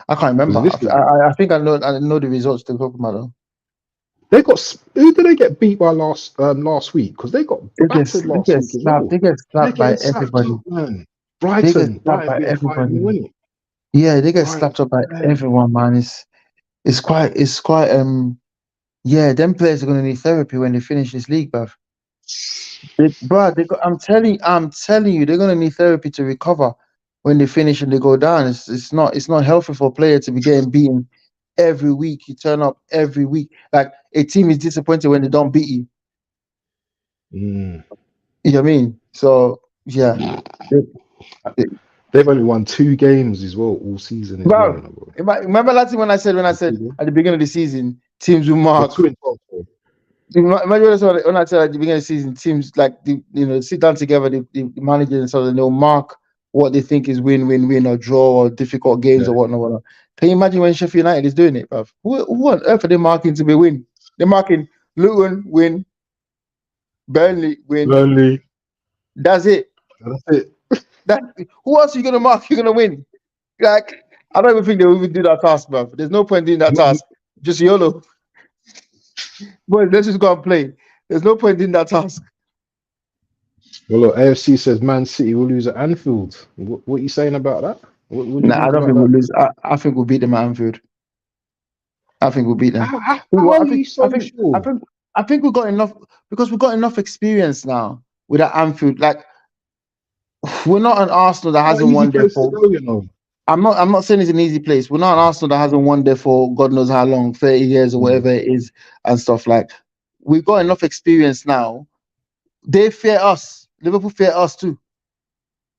B: I can't
A: Was
B: remember.
A: it this season?
B: I think I know the results to talk about though.
A: They got who did they get beat by last week? Because they got battered
B: They
A: last
B: get
A: week as
B: slapped.
A: well.
B: They get
A: They're
B: slapped by
A: getting slapped
B: everybody.
A: up, man.
B: They get slapped
A: Brighton
B: by
A: beat a 5-0
B: everybody.
A: winning.
B: Yeah, they get
A: Brighton.
B: slapped up by
A: Yeah.
B: everyone, man. It's quite yeah, them players are gonna need therapy when they finish this league, bruv. I'm telling you, they're gonna need therapy to recover when they finish and they go down. It's not healthy for a player to be getting beaten every week. You turn up every week. Like a team is disappointed when they don't beat you.
A: Mm.
B: You know what I mean? So yeah.
A: They've only won 2 games as well all season as well.
B: Bro, remember last thing when I said at the beginning of the season, teams will
A: Well,
B: mark.
A: 2 in total.
B: Imagine when I said at the beginning of the season, teams like sit down together, the manager and so they'll mark what they think is win or draw or difficult games or whatnot. Can you imagine when Sheffield United is doing it, bruv? Who on earth are they marking to be win? They're marking Luton win, Burnley win.
A: Burnley.
B: That's it.
A: That's it.
B: Who else are you gonna mark? You're gonna win. Like I don't even think they will even do that task, bruv. There's no point in that task. Just YOLO. Boys, let's just go and play. There's no point in that task.
A: Well, look, AFC says Man City will lose at Anfield. What are you saying about that? What do you
B: Nah, I
A: think
B: don't
A: about
B: think
A: that?
B: we'll lose. I think we'll beat them at Anfield. I think we'll beat them.
A: How are you so sure?
B: I think we've got enough because we've got enough experience now with that Anfield. Like we're not an Arsenal that hasn't won there for. I'm not saying it's an easy place. We're not an Arsenal that hasn't won there for God knows how long, 30 years or whatever it is, and stuff like. We've got enough experience now. They fear us. Liverpool fear us too.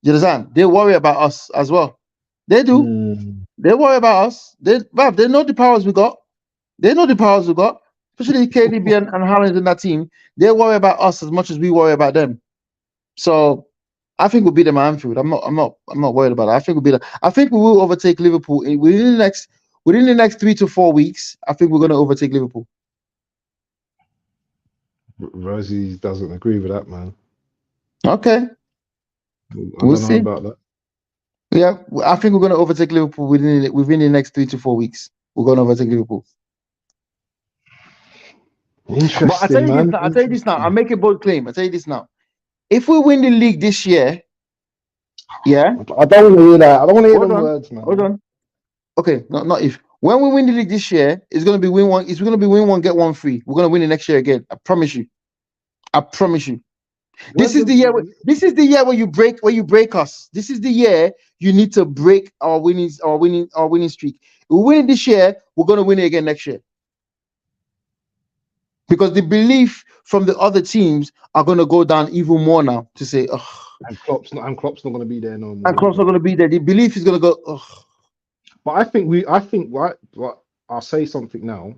B: You understand? They worry about us as well. They do. They worry about us. They know the powers we got. They know the powers we got. Especially KDB and Haaland in that team. They worry about us as much as we worry about them. So I think we'll beat them at Anfield. I'm not worried about it. I think we'll beat them. I think we will overtake Liverpool within the next 3 to 4 weeks. I think we're going to overtake Liverpool.
A: Rosie doesn't agree with that, man.
B: Okay.
A: We'll see about that.
B: Yeah, I think we're going to overtake Liverpool within the next 3 to 4 weeks. We're going to overtake Liverpool.
A: Interesting,
B: but I'll tell you this now. I'll make a bold claim. I'll tell you this now. If we win the league this year, yeah.
A: I don't want to hear that. I don't want to hear them words, man.
B: Hold on. Okay, not if. When we win the league this year, it's gonna be win one. It's gonna be win one, get one free. We're gonna win the next year again. I promise you. This is the year. This is the year where you break us. This is the year you need to break our winning streak. We win this year, we're gonna win it again next year. Because the belief from the other teams are gonna go down even more now to say, oh,
A: and Klopp's not going to be there no more.
B: and Klopp's not gonna be there. The belief is gonna go, oh.
A: But I think right. I'll say something now.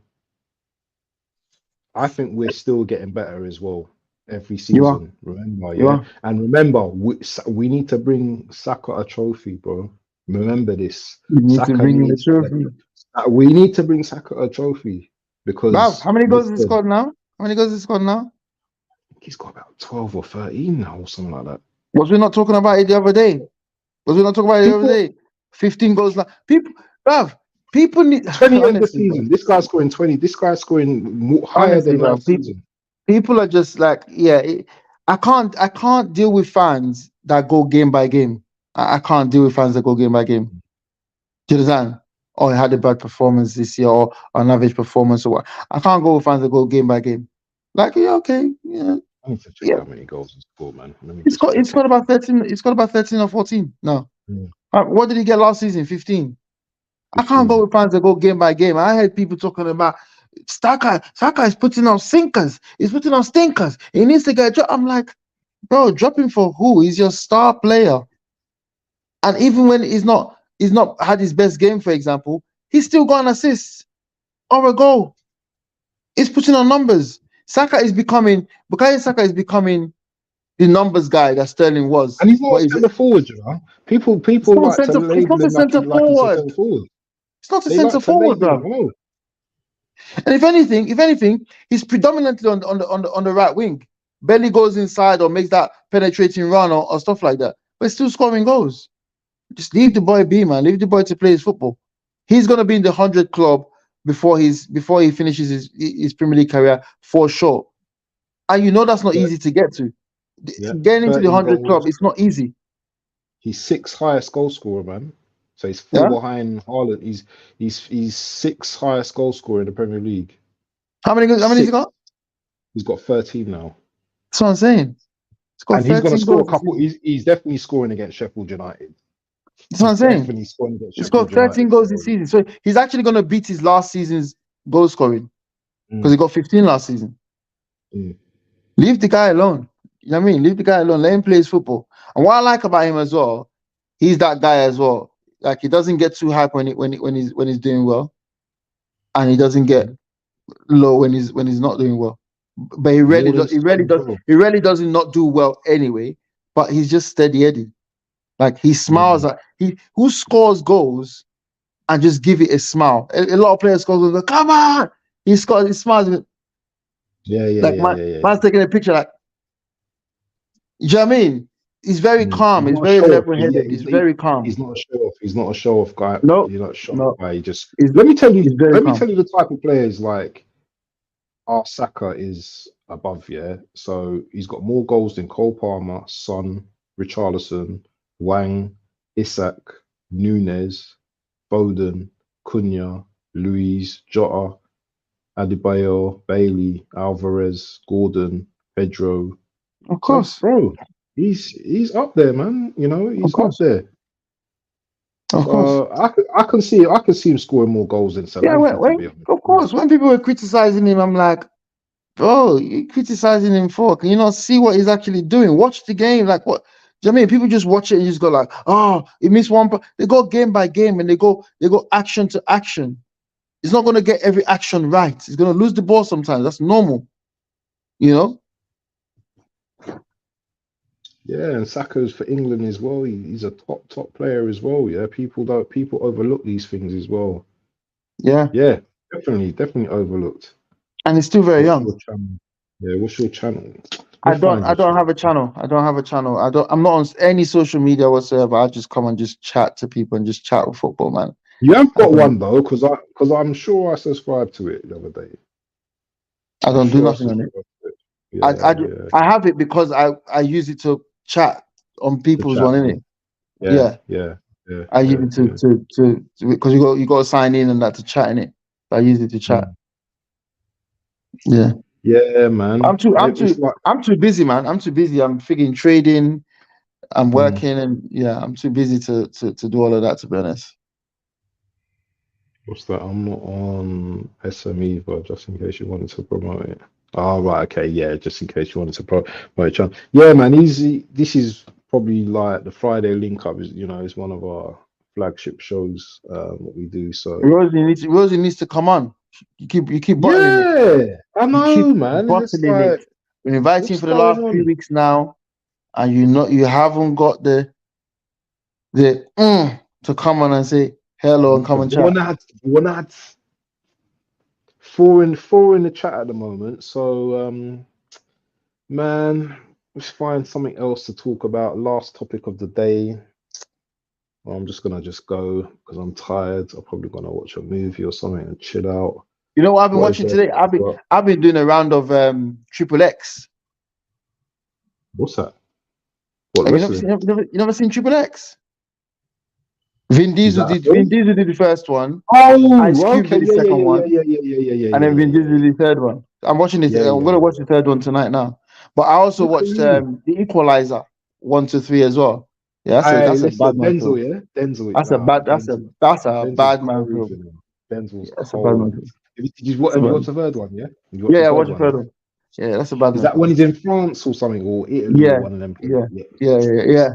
A: I think we're still getting better as well every
B: You are.
A: season. Remember,
B: You
A: yeah,
B: are.
A: and remember, we need to bring Saka a trophy, bro. Remember this.
B: You need to
A: Saka
B: bring in the
A: needs.
B: trophy.
A: We need to bring Saka a trophy
B: Wow,
A: because
B: how many goals has he
A: listen,
B: scored now? How many goals has he scored now?
A: he's got about 12 or 13 now, or something like that.
B: Was we not talking about it the other day? Was we not talking about it the other
A: People
B: day? 15 goals now. People need
A: 20 end the
B: honestly, bro.
A: season. This guy's scoring 20. This guy's scoring higher
B: Honestly,
A: than
B: bro.
A: last season.
B: People are just like, yeah. I can't deal with fans that go game by game. I can't deal with fans that go game by game. Do you understand? Or he had a bad performance this year, or an average performance, or what. I can't go with fans that go game by game. Like, yeah, okay, yeah,
A: I need to check
B: yeah.
A: how many goals he's scored, man. Let me
B: It's
A: just
B: got it's
A: check.
B: got about 13. It's got about 13 or 14. No.
A: Mm.
B: What did he get last season? 15. I can't
A: 15.
B: go with fans that go game by game. I heard people talking about Saka is putting out sinkers. He's putting out stinkers. He needs to get a job. I'm like, bro, dropping for who? He's your star player. And even when he's not had his best game, for example, he's still got an assist or a goal. He's putting on numbers. Bukayo Saka is becoming the numbers guy that Sterling was.
A: And he's not
B: But
A: a centre forward, you know. People like to
B: it's
A: label
B: not a
A: him
B: centre
A: like he's a
B: forward.
A: centre forward.
B: It's not a
A: They
B: centre
A: like to
B: forward,
A: label him.
B: bro.
A: No.
B: And if anything, he's predominantly on the right wing. Barely goes inside or makes that penetrating run or stuff like that. But still scoring goals. Just leave the boy be, man. Leave the boy to play his football. He's gonna be in the 100 club before he finishes his Premier League career for sure. And you know that's not easy to get to.
A: Yeah.
B: Getting into the
A: 13
B: 100 club,
A: goals.
B: it's not easy.
A: He's 6th highest goal scorer, man. So he's 4
B: Yeah.
A: behind Haaland. He's 6th highest goal scorer in the Premier League.
B: How many has he got?
A: He's got 13 now.
B: That's what I'm saying.
A: And he's going to score a
B: goals.
A: couple. He's definitely scoring against Sheffield United.
B: That's what I'm saying.
A: Definitely scoring against
B: He's got
A: Sheffield
B: 13
A: United,
B: goals this season. So he's actually going to beat his last season's goal scoring because he got 15 last season.
A: Mm.
B: Leave the guy alone. You know what I mean? Leave the guy alone. Let him play his football. And what I like about him as well, he's that guy as well. Like he doesn't get too hype when he's doing well, and he doesn't get low when he's not doing well. But he really doesn't not do well anyway. But he's just steady-headed. Like he smiles at who scores goals and just give it a smile. A lot of players score goals, come on. He smiles. Man's taking a picture like, you know what I mean? He's very calm. He's very level-headed. He's very calm.
A: He's not a show-off. He's not a show-off guy.
B: No,
A: he's not a show-off guy.
B: let
A: me tell you the type of players like our Saka is above, yeah. So he's got more goals than Cole Palmer, Son, Richarlison, Wang, Isak, Nunes, Foden, Cunha, Luis, Jota, Adebayo, Bailey, Alvarez, Gordon, Pedro.
B: Of course,
A: bro. He's up there, man. You know, he's up there.
B: Of course,
A: I can see him scoring more goals than Salah.
B: Yeah, of course. When people were criticizing him, I'm like, bro, you're criticizing him for? Can you not see what he's actually doing? Watch the game. Like what? Do you know what I mean? People just watch it and just go like, oh, he missed one. They go game by game and they go action to action. He's not going to get every action right. He's going to lose the ball sometimes. That's normal, you know.
A: Yeah, and Saka's for England as well. He's a top player as well. Yeah, people overlook these things as well.
B: Yeah,
A: definitely overlooked.
B: And he's still very young.
A: What's your channel?
B: I don't have a channel. I'm not on any social media whatsoever. I just come and just chat to people and just chat with football, man.
A: You have got one though, because I'm sure I subscribed to it the other day.
B: I don't do nothing on it. I have it because I use it to chat on people's one, innit?
A: Yeah.
B: I use it to because you got to sign in and that to chat in it. I use it to chat. Yeah.
A: Yeah, man. It's like,
B: I'm too busy, man. I'm too busy. I'm figuring trading. I'm
A: mm,
B: working, and yeah, I'm too busy to do all of that. To be honest.
A: what's that? I'm not on SM either, just in case you wanted to promote it. Oh, right. Okay. Yeah, just in case you wanted to promote it. Yeah, man. Easy. This is probably like the Friday link up. Is one of our flagship shows. What we do. So
B: Rosie needs to come on. You keep bottling it.
A: yeah, I
B: You keep
A: know, man. It's just
B: bottling it.
A: like,
B: Been inviting
A: what's
B: for the
A: going
B: last 3 weeks now, and you haven't got the to come on and say hello and come and
A: The
B: chat.
A: one I had four in the chat at the moment. So man, let's find something else to talk about. Last topic of the day. Well, I'm just gonna go because I'm tired. I'm probably gonna watch a movie or something and chill out.
B: You know what I've been
A: What is
B: watching
A: there?
B: today? I've been doing a round of Triple X.
A: What's that? What,
B: Have you never
A: wrestling?
B: seen you never seen Triple X? Vin
A: Is
B: Diesel
A: that a
B: did Vin
A: film?
B: Diesel did the first one. Ice
A: Oh,
B: Cube
A: okay.
B: did the
A: Yeah, yeah,
B: second
A: yeah,
B: one,
A: yeah, yeah, yeah, yeah, yeah,
B: and
A: yeah,
B: then
A: yeah,
B: Vin Diesel
A: yeah,
B: did the third one. I'm watching this.
A: yeah,
B: I'm
A: yeah,
B: gonna
A: yeah,
B: watch the third one tonight now. But I also
A: Look at
B: watched
A: you.
B: The Equalizer 1 to 3 as well. Yeah,
A: Hey,
B: that's a bad
A: listen,
B: man
A: Denzel,
B: film.
A: yeah, Denzel.
B: That's a
A: Nah,
B: bad
A: Denzel.
B: that's a
A: Denzel's
B: bad man
A: cold,
B: film.
A: you know. Denzel's
B: Yeah, that's a bad man
A: cold.
B: film. That's a
A: Have you
B: bad
A: watched
B: man.
A: the third one? Yeah, you watched
B: Yeah,
A: the
B: yeah, I
A: third
B: watched the
A: one. Yeah,
B: third one. Yeah, that's a bad
A: is
B: man
A: that when
B: film.
A: he's in France or something, or Italy, or
B: Yeah,
A: one of them places?
B: yeah,
A: Yeah,
B: yeah,
A: yeah.
B: yeah, yeah.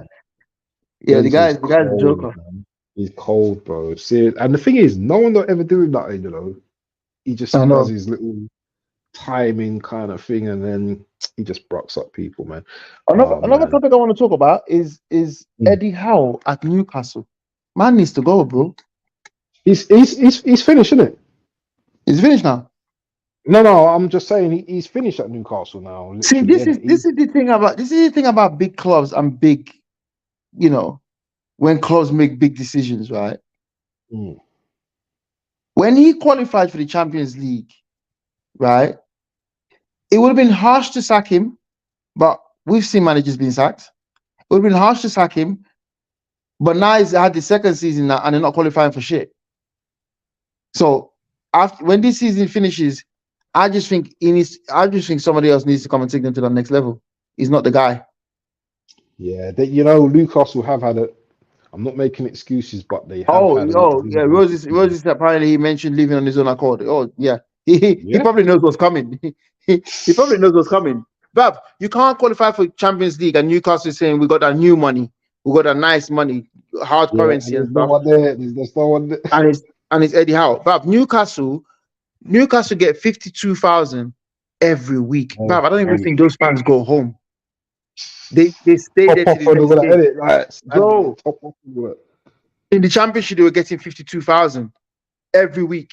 B: Yeah,
A: Denzel's
B: the guy's a
A: cold,
B: joker.
A: man. He's cold, bro. See, and the thing is, no one will ever do nothing, He
B: I
A: just does
B: know.
A: his little timing kind of thing, and then he just brocks up people, man. Oh
B: Another
A: man,
B: topic I want to talk about is
A: Mm.
B: Eddie Howe at Newcastle. Man needs to go, bro.
A: He's finished, isn't it?
B: He's finished now.
A: No, I'm just saying he's finished at Newcastle now,
B: See,
A: literally, isn't it?
B: this is the thing about big clubs and big, you know, when clubs make big decisions, right?
A: Mm,
B: When he qualified for the Champions League, right? It would have been harsh to sack him, but we've seen managers being sacked. It would have been harsh to sack him, but now he's had the second season now and they're not qualifying for shit. So after when this season finishes, I just think somebody else needs to come and take them to the next level. He's not the guy.
A: yeah, Newcastle have had a. I'm not making excuses, but they have
B: Oh,
A: had a lot of
B: oh, yeah.
A: injuries.
B: Roses apparently he mentioned leaving on his own accord. Oh, yeah. He
A: Yeah,
B: probably knows what's coming. He probably knows what's coming. Bab, you can't qualify for Champions League and Newcastle is saying we got that new money, we got that nice money, hard
A: yeah, and
B: currency and
A: there's no
B: stuff,
A: one there. There's no one there.
B: and it's Eddie Howe. Bab, Newcastle get 52,000 every week. Bab, I don't even think those fans go home. They stay there
A: Top
B: till
A: off
B: the
A: and all
B: next
A: that,
B: game.
A: innit? Like,
B: Bro,
A: top off and all that.
B: in the championship, they were getting 52,000 every week.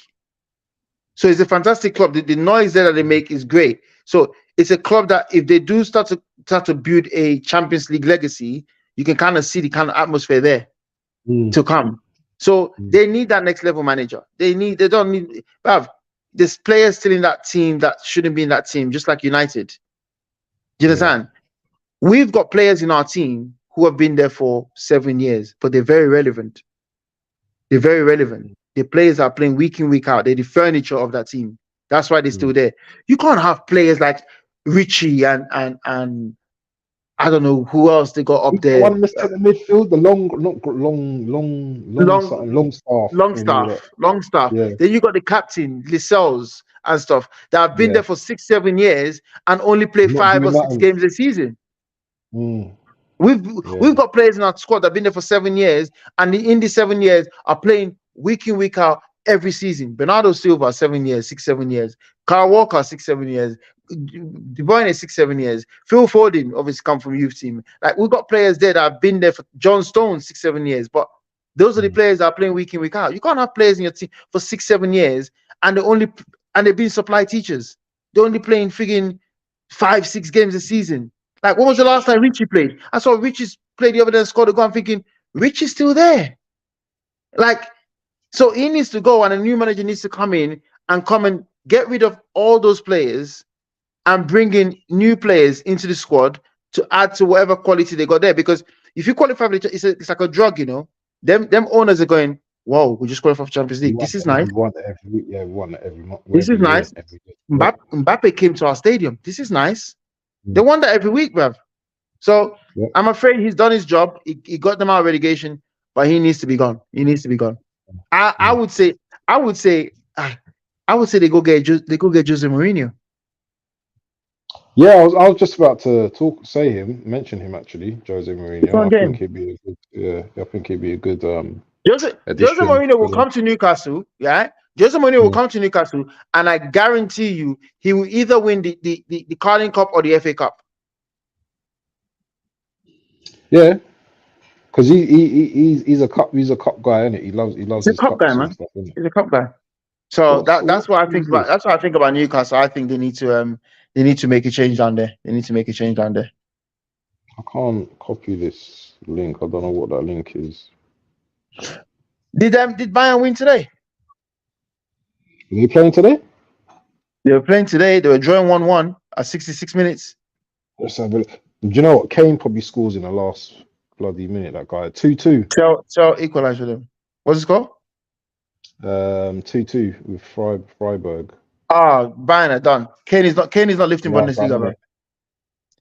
B: So it's a fantastic club. The noise there that they make is great. So it's a club that if they do start to build a Champions League legacy, you can kind of see the kind of atmosphere there to come. So they need that next level manager. They don't need. There's players still in that team that shouldn't be in that team, just like United. Do you understand? We've got players in our team who have been there for 7 years, but they're very relevant. They're very relevant. The players are playing week in, week out. They're the furniture of that team. That's why they're still there. You can't have players like Richie and I don't know who else they got up there.
A: One in the centre midfield, the long staff and all that.
B: Long staff.
A: Yeah,
B: Then you got the captain, Lascelles and stuff that have been there for 6-7 years and only play
A: not
B: 5 or
A: doing
B: 6
A: nothing.
B: games a season. We've got players in our squad that have been there for 7 years, and in the 7 years are playing week in, week out every season. Bernardo Silva, 7 years, 6-7 years. Kyle Walker, 6-7 years. De Bruyne, 6-7 years. Phil Foden, obviously come from youth team. Like we've got players there that have been there for John Stone, 6-7 years. But those are the players that are playing week in, week out. You can't have players in your team for 6-7 years and they're being supply teachers. They're only playing frigging 5-6 games a season. Like, when was the last time Richie played? I saw Richie play the other day and scored a goal. I'm thinking, Richie's still there. Like, so he needs to go and a new manager needs to come in and get rid of all those players and bring in new players into the squad to add to whatever quality they got there. Because if you qualify for it's like a drug, Them owners are going, whoa, we just qualified for Champions League. This is nice.
A: We won it every week. Yeah, we won it every month.
B: This is nice. Mbappe came to our stadium. This is nice. They won that every week, bruv. So I'm afraid he's done his job. He got them out of relegation, but he needs to be gone. He needs to be gone. I would say they go get Jose Mourinho.
A: Yeah, I was just about to mention him actually, Jose Mourinho. I think he'd be a good. I think he'd be a good.
B: Jose Mourinho will come to Newcastle. Yeah, Jose Mourinho will come to Newcastle, and I guarantee you, he will either win the Carling Cup or the FA Cup.
A: Yeah, because he's a cup guy, isn't it? He loves his
B: cup guy, man. Stuff, he's a cup guy. So that's what I think about. That's what I think about Newcastle. I think they need to make a change down there.
A: I can't copy this link. I don't know what that link is.
B: Did Bayern win today?
A: Are they playing today?
B: They were playing today. They were drawing 1-1 at 66 minutes.
A: Let's have a look. Do you know what? Kane probably scores in the last bloody minute. That guy 2-2.
B: So equalize with him. What's the score?
A: 2-2 with Freiburg.
B: Bayern are done. Kane is not lifting Bundesliga, man.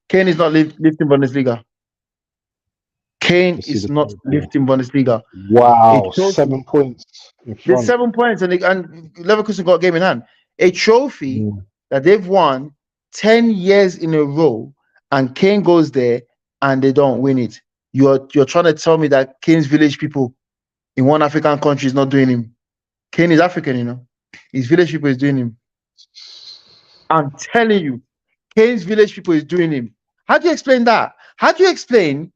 B: Kane is not lifting Bundesliga. Kane is not lifting Bundesliga.
A: Wow, 7 points.
B: There's 7 points, and Leverkusen got a game in hand. A trophy that they've won 10 years in a row, and Kane goes there and they don't win it. You're trying to tell me that Kane's village people in one African country is not doing him. Kane is African, you know. His village people is doing him. I'm telling you, Kane's village people is doing him. How do you explain that? How do you explain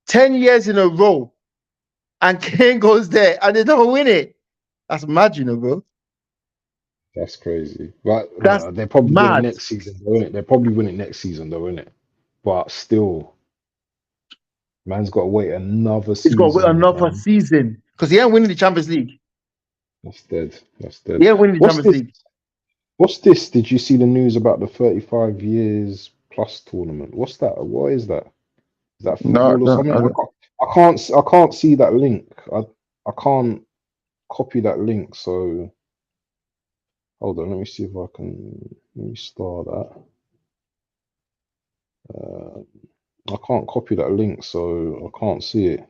B: 10 years in a row and Kane goes there and they don't win it? That's mad, you know, bro.
A: That's crazy. But they're probably winning next season, though, innit? They're probably winning next season, though, innit? But still, man's got to wait another season.
B: He's got to wait another season because he ain't winning the Champions League.
A: That's dead.
B: He ain't winning the Champions League.
A: What's this? Did you see the news about the 35 years plus tournament? What's that? What is that? Is that football or something? I can't see that link. I can't copy that link. So hold on. Let me see if I can. Let me start that. I can't copy that link, so I can't see it.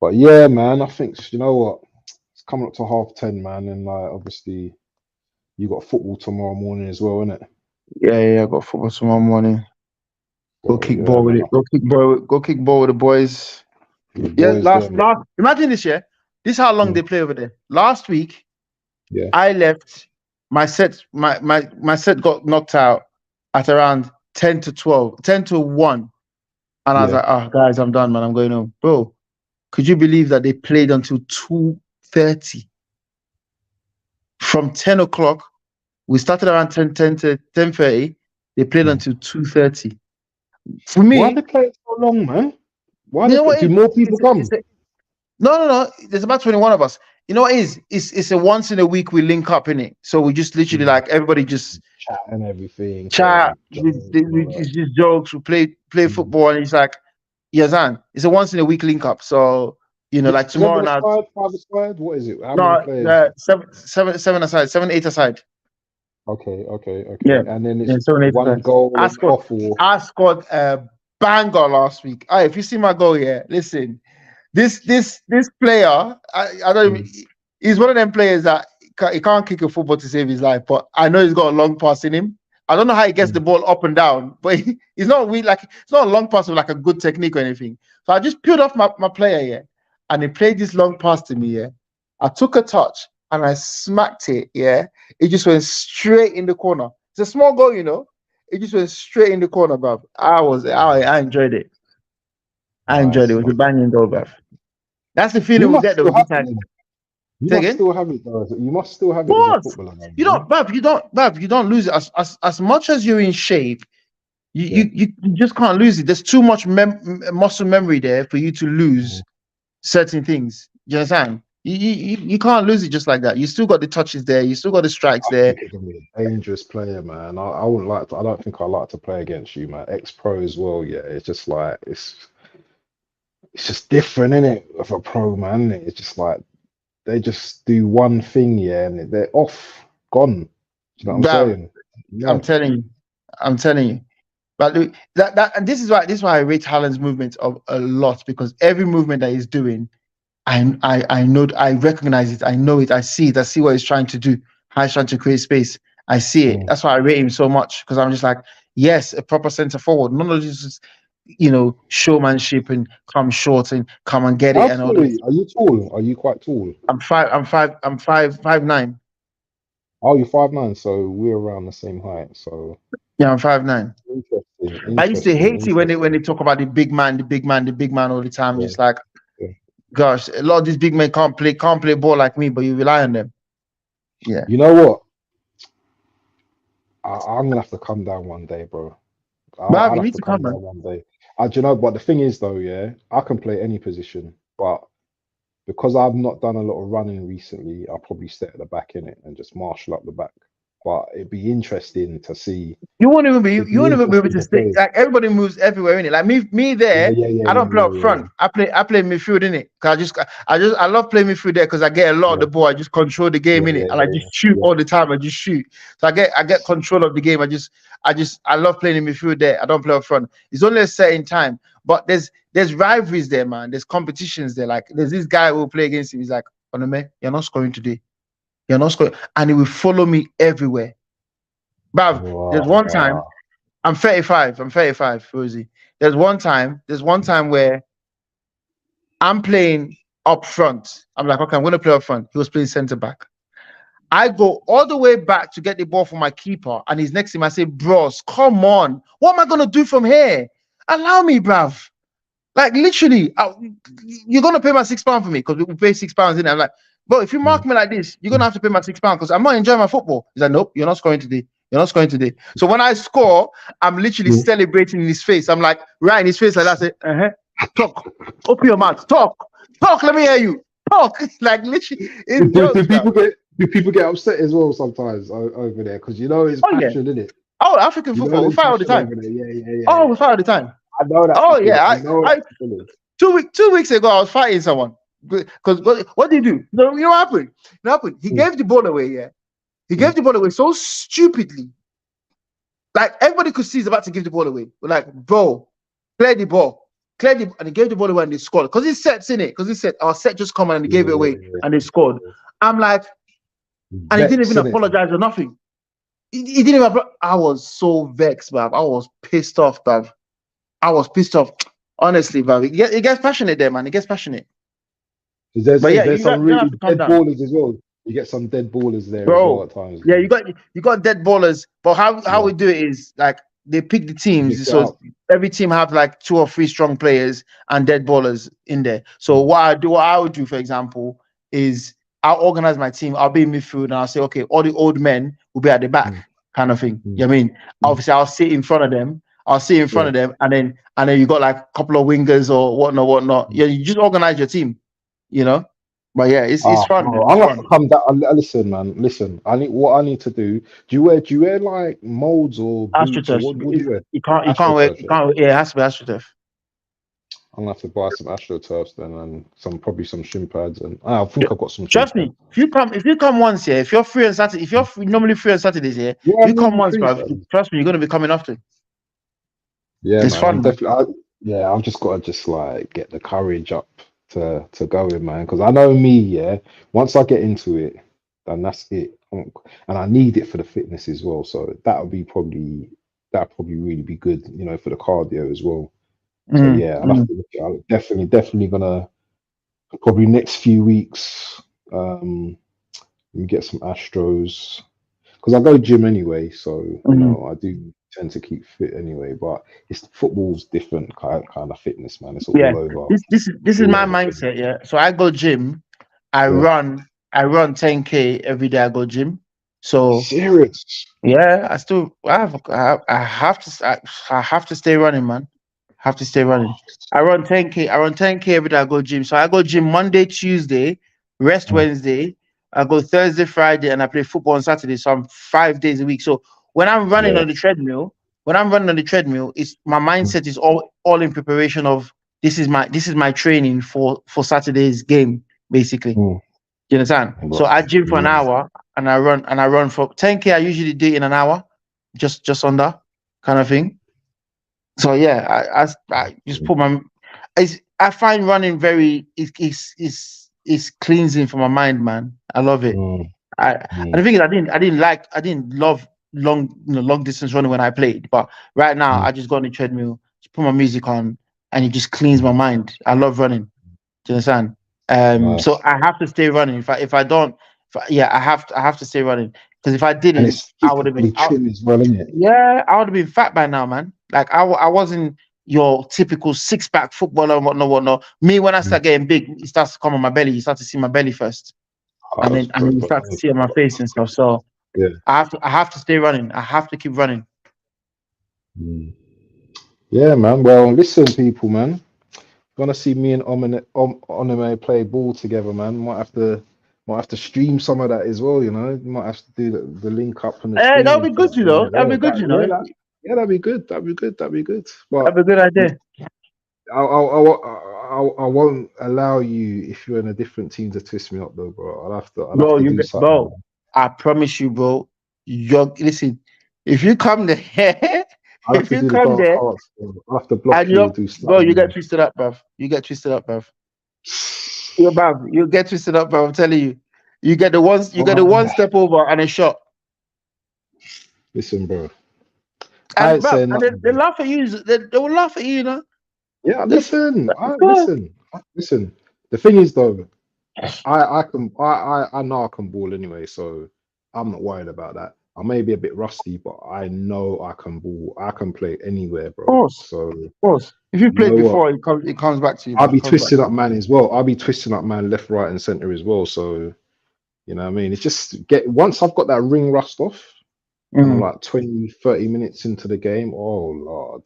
A: But yeah, man, I think you know what? It's coming up to 10:30, man, and obviously. You got football tomorrow morning as well, innit?
B: Yeah, I got football tomorrow morning. Go kick ball with it. Go kick ball with the boys. Last. Imagine this, yeah. This is how long they play over there. Last week, I left. My set got knocked out at around 10 to 1, and I was like, guys, I'm done, man. I'm going home, bro. Could you believe that they played until 2:30? From 10 o'clock, we started around 10 to 10:30. They played until 2:30. For me,
A: why they play so long, man? Why do more people come?
B: No. There's about 21 of us. You know what it is? It's a once in a week we link up in it. So we just literally like everybody just
A: chat and everything.
B: It's just jokes. We play football, and it's like, it's a once in a week link up. So. You know, like tomorrow night.
A: 5 aside? What is it? How many players?
B: 7 aside, 7, 8 aside.
A: Okay.
B: Yeah.
A: And then it's 7, 8 one aside. Goal.
B: I scored a banger last week. If you see my goal, listen. This player, I don't even, he's one of them players that he can't kick a football to save his life, but I know he's got a long pass in him. I don't know how he gets the ball up and down, but he's not really it's not a long pass with like a good technique or anything. So I just peeled off my player, and he played this long pass to me, I took a touch and I smacked it, It just went straight in the corner. It's a small goal, you know. It just went straight in the corner, bruv. I enjoyed it. I enjoyed it. It was a banging goal, bruv. That's the feeling we get though.
A: You must still have it, though. You must still have it as a footballer.
B: You don't lose it. As much as you're in shape, you just can't lose it. There's too much muscle memory there for you to lose certain things. You understand? You can't lose it just like that. You still got the touches there. You still got the strikes there.
A: You're gonna be a dangerous player, man. I wouldn't like to. I don't think I like to play against you, man. Ex-pro as well. Yeah, it's just like it's just different, isn't it? Of a pro, man. It's just like they just do one thing, yeah, and they're off, gone. Do you know what I'm
B: Bruv,
A: saying? Yeah.
B: I'm telling you. But that and this is why I rate Haaland's movement of a lot, because every movement that he's doing, I know, I recognize it, I know it, I see it, I see what he's trying to do, how he's trying to create space. I see it. That's why I rate him so much, because I'm just like, yes, a proper centre forward. None of this is, showmanship and come short and come and get it
A: How
B: and all
A: tall are
B: this.
A: you? Are you tall? Are you quite tall?
B: I'm 5'9".
A: Oh, you're 5'9", so we're around the same height. So
B: Yeah, I'm 5'9".
A: interesting,
B: I used to hate it when
A: interesting.
B: they talk about the big man, the big man, the big man all the time.
A: Yeah,
B: Just like,
A: yeah.
B: gosh, a lot of these big men can't play ball like me, but you rely on them. Yeah.
A: You know what? I'm gonna have to come down one day, bro.
B: But
A: I'd
B: you
A: have
B: need
A: to
B: to
A: come
B: come, man.
A: down one day. Do you know? But the thing is, though, yeah, I can play any position, but because I've not done a lot of running recently, I'll probably sit at the back in it and just marshal up the back. But it'd be interesting to see.
B: You won't even be
A: It'd
B: you
A: be
B: won't even be able
A: interesting
B: to
A: to
B: stay.
A: play.
B: Like, everybody moves everywhere in it. Like me
A: Yeah,
B: there,
A: yeah, yeah,
B: I
A: yeah,
B: don't play
A: yeah,
B: up
A: yeah,
B: front. I play midfield in it. Cause I love playing midfield there, because I get a lot of
A: yeah,
B: the ball. I just control the
A: yeah,
B: game in it,
A: yeah,
B: and I
A: yeah,
B: just shoot
A: yeah.
B: all the time. I just shoot. So I get control of the game. I love playing in midfield there. I don't play up front. It's only a certain time. But there's rivalries there, man. There's competitions there. Like, there's this guy who will play against him. He's like, Onome, you're not scoring today. You're not scoring, and he will follow me everywhere. But there's one time.
A: Wow.
B: I'm 35. I'm 35, Rosie. There's one time where I'm playing up front. I'm like, okay, I'm going to play up front. He was playing center back. I go all the way back to get the ball from my keeper, and he's next to him. I say, bros, come on. What am I going to do from here? Allow me, bruv. Like, literally, you're going to pay my £6 for me, because we pay £6 in it. I'm like, bro, if you mark me like this, you're going to have to pay my £6, because I'm not enjoying my football. He's like, nope, you're not scoring today. You're not scoring today. So when I score, I'm literally celebrating in his face. I'm like, right in his face, like that. I say, talk. Open your mouth. Talk. Let me hear you. Talk. Like, literally, it's jokes,
A: Do people get upset as well sometimes over there? Because it's
B: oh, yeah.
A: passion, isn't it?
B: Oh, African football. We fight all the time.
A: Yeah.
B: Oh, we fight all the time.
A: I know that.
B: Oh, yeah. I 2 weeks ago, I was fighting someone. Because what did he do? You know what happened? He gave the ball away, yeah. He gave the ball away so stupidly. Like, everybody could see he's about to give the ball away. We're like, bro, clear the ball. And he gave the ball away and they scored. Because he sets in it. Because he said, our set just come and he gave it away and they scored. I'm like, and he didn't even apologize or nothing. He didn't even. I was so vexed, bruv. I was pissed off, bruv. Honestly, bruv. It gets passionate there, man. It gets passionate.
A: There's some really dead ballers as well. You get some dead ballers there, bro, as well at times.
B: Yeah, you got dead ballers. But how we do it is, like, they pick the teams. So every team have like 2 or 3 strong players and dead ballers in there. So what I would do, for example, is I'll organize my team. I'll be in midfield and I'll say, okay, all the old men will be at the back, kind of thing. You know what I mean? Obviously, I'll sit in front of them. And then you got like a couple of wingers or whatnot. Yeah, you just organize your team, But yeah, it's fun.
A: I'm gonna come down. Listen, man. Listen, I need to do. Do you wear like molds or boots? Or what do you wear?
B: You can't wear. Yeah, it has to be AstroTurf.
A: I'm gonna have to buy some AstroTurfs then, and probably some shin pads, and I think I've got some.
B: Trust me, if you come once, yeah, if you're free on Saturday, if you're normally free on Saturdays, yeah, you come once, bro. Trust me, you're gonna be coming often.
A: Yeah,
B: it's fun.
A: I've just got to like get the courage up to go in, man, because I know me. Yeah, once I get into it, then that's it, and I need it for the fitness as well. So that'll probably really be good, for the cardio as well. So yeah, I'm definitely gonna probably next few weeks get some Astros, because I go gym anyway, so I do tend to keep fit anyway. But football's different kind of fitness, man. It's all over.
B: This is my mindset, yeah. So I go gym, I run 10K every day. I go gym. So
A: serious.
B: Yeah, I have to stay running, man. Have to stay running. I run 10K. Every day. I go gym. So I go gym Monday, Tuesday, rest Wednesday. I go Thursday, Friday, and I play football on Saturday. So I'm 5 days a week. So when I'm running on the treadmill, it's my mindset is all in preparation of this is my training for Saturday's game, basically. you understand?
A: Right.
B: So I gym for an
A: Mm.
B: hour and I run for 10K. I usually do it in an hour, just under kind of thing. So yeah, I just put my. I find running very it's cleansing for my mind, man. I love it.
A: Mm.
B: And the
A: Mm.
B: thing is, I didn't love long distance running when I played, but right now
A: Mm.
B: I just go on the treadmill, just put my music on, and it just cleans my
A: Mm.
B: mind. I love running. Do you understand? So
A: Nice.
B: I have to stay running. If I don't, yeah, I have to stay running because if I
A: And
B: didn't,
A: it's
B: I would have been
A: physically
B: out.
A: trim as well, isn't it?
B: Yeah, I would have been fat by now, man. Like I wasn't your typical six pack footballer and whatnot. Me, when I
A: Mm.
B: start getting big, it starts to come on my belly. You start to see my belly first,
A: Oh, that's
B: and then you
A: perfect.
B: start to see it on my face and stuff. So
A: Yeah.
B: I have to stay running. I have to keep running.
A: Mm. Yeah, man. Well, listen, people, man. Gonna see me and Onome play ball together, man. Might have to stream some of that as well, you know. Might have to do the link up and the
B: Hey, that'll
A: streaming
B: be good,
A: thing.
B: you know. That'll
A: Yeah,
B: be good, you know.
A: that'd be good. That'd be good. That'd be good. But
B: That'll be a good idea,
A: I won't allow you if you're in a different team to twist me up though, bro. I'll have
B: bro.
A: to do something,
B: Bro.
A: man.
B: I promise you, bro. Listen. If you come there,
A: I'll have
B: if
A: to
B: you
A: do the
B: come
A: dark
B: there
A: arts, bro. I'll have to
B: and
A: block you or
B: you're,
A: do
B: bro, you
A: something,
B: get
A: man.
B: twisted up, bruv. You get twisted up, bruv. Yeah, bruv. You get twisted up, bruv. I'm telling you. You get the one
A: Oh,
B: step over and a shot.
A: listen, bro. I
B: And
A: ain't
B: bruv,
A: saying
B: and
A: nothing,
B: they
A: bro.
B: laugh at you. They will laugh at you, you know.
A: Yeah,
B: Just
A: listen.
B: go.
A: Listen. The thing is, though, I know I can ball anyway, so I'm not worried about that. I may be a bit rusty, but I know I can ball. I can play anywhere,
B: Of
A: bro.
B: course,
A: So
B: of course. If you
A: you
B: played
A: know what?
B: before, it comes back to you,
A: I'll
B: man. It
A: be
B: comes back
A: twisting
B: to
A: up
B: you.
A: man as well. I'll be twisting up man left, right, and center as well. So you know what I mean? It's just get once I've got that ring rust off and I'm
B: Mm.
A: like 20, 30 minutes into the game. Oh Lord.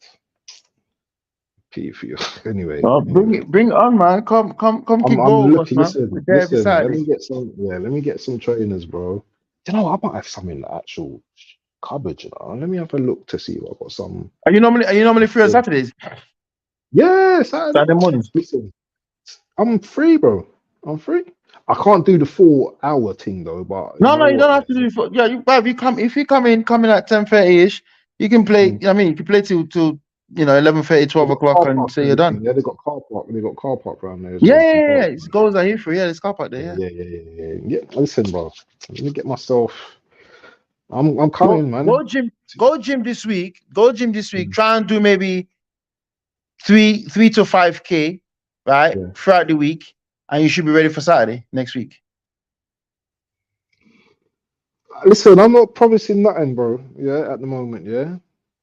A: Pee for you. Anyway.
B: Bring it on, man. Come kick
A: I'm
B: ball with us,
A: looking.
B: man.
A: Listen,
B: We're there every
A: listen. Let
B: Saturday.
A: me get some. Yeah, let me get some trainers, bro. You know, I might have some in the actual cupboard. You know, let me have a look to see if I've got some.
B: Are you normally free on
A: Yeah,
B: Saturdays?
A: yeah, Saturday.
B: Saturday mornings?
A: Listen, I'm free, bro. I'm free. I can't do the 4 hour thing though, but you
B: No,
A: know
B: you don't
A: what?
B: have to
A: Yeah,
B: do it for, yeah, bruv, you come if you come in at 10:30 ish, you can play.
A: mm.
B: I mean, you can play till 11:30,
A: They
B: 12
A: got
B: o'clock
A: car
B: and
A: parks
B: say
A: and
B: you're done.
A: everything. Yeah, they got car park. They got car park around there as
B: Yeah,
A: well. You
B: yeah,
A: can
B: yeah, yeah.
A: park.
B: It goes are you free? Yeah, there's car park there,
A: Yeah,
B: yeah.
A: yeah. Listen, bro. Let me get myself. I'm
B: Go
A: coming, man.
B: go gym this week. Go gym this week.
A: Mm.
B: Try and do maybe three to 5K, right?
A: Yeah.
B: Throughout the week, and you should be ready for Saturday next week.
A: Listen, I'm not promising nothing, bro. Yeah, at the moment, yeah.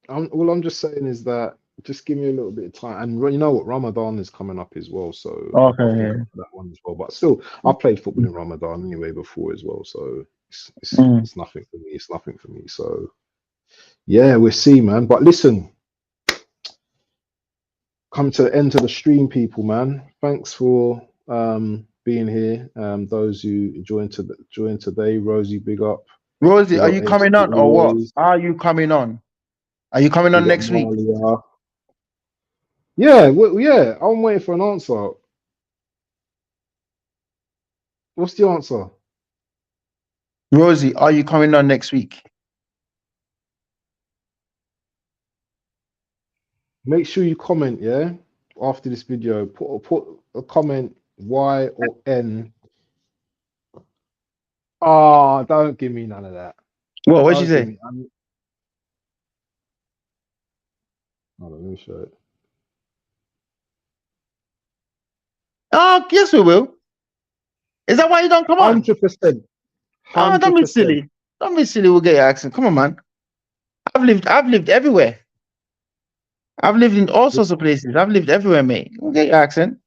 A: All I'm just saying is that just give me a little bit of time. And you know what, Ramadan is coming up as well, so I've got to think
B: Okay.
A: about that one as well. But still, I played football in Ramadan anyway before as well, so
B: Mm.
A: it's nothing for me. It's nothing for me. So yeah, we'll see, man. But listen, come to the end of the stream, people, man. Thanks for being here. Those who joined today, Rosie, big up.
B: Rosie,
A: Big
B: are
A: up
B: you
A: AC
B: coming on or what?
A: always.
B: Are you coming on? Are you coming on
A: Big up
B: next week?
A: Malia. Yeah, yeah. I'm waiting for an answer. What's the answer?
B: Rosie, are you coming on next week?
A: Make sure you comment. Yeah, after this video, put a comment Y or N. Oh, don't give me none of that.
B: What'd she
A: Don't give
B: say?
A: me. Hold on, let me show it.
B: Oh, yes, we will. Is that why you don't come on?
A: 100%.
B: Oh, don't be
A: 100%.
B: silly. Don't be silly. We'll get your accent. Come on, man. I've lived everywhere. I've lived in all sorts of places. I've lived everywhere, mate. We'll get your accent.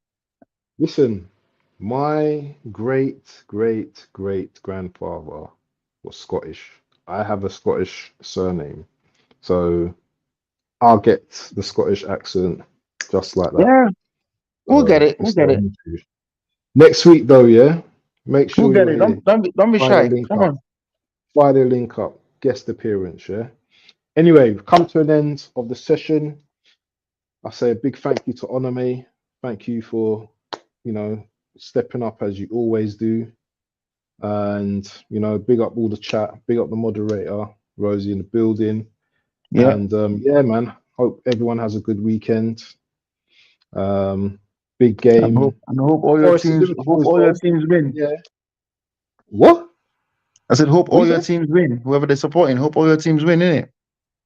A: Listen, my great grandfather was Scottish. I have a Scottish surname, so I'll get the Scottish accent just like that.
B: Yeah, we'll get
A: So
B: it. We'll
A: it's no
B: get it.
A: issue. Next week, though, yeah, make
B: We'll
A: sure
B: get
A: you're
B: it.
A: here.
B: Don't be
A: Friday
B: shy.
A: link
B: Come
A: up.
B: on.
A: Friday link up. Guest appearance, yeah. Anyway, we've come to an end of the session. I say a big thank you to Onome. Thank you for, stepping up as you always do. And you know, big up all the chat, big up the moderator, Rosie in the building.
B: Yeah.
A: And yeah, man. Hope everyone has a good weekend. Big game.
B: And hope all your
A: Forest and
B: teams
A: Liverpool as well.
B: win.
A: Yeah. What?
B: I said hope
A: What
B: all
A: you
B: your
A: say?
B: teams win. Whoever they're supporting, hope all your teams win, innit?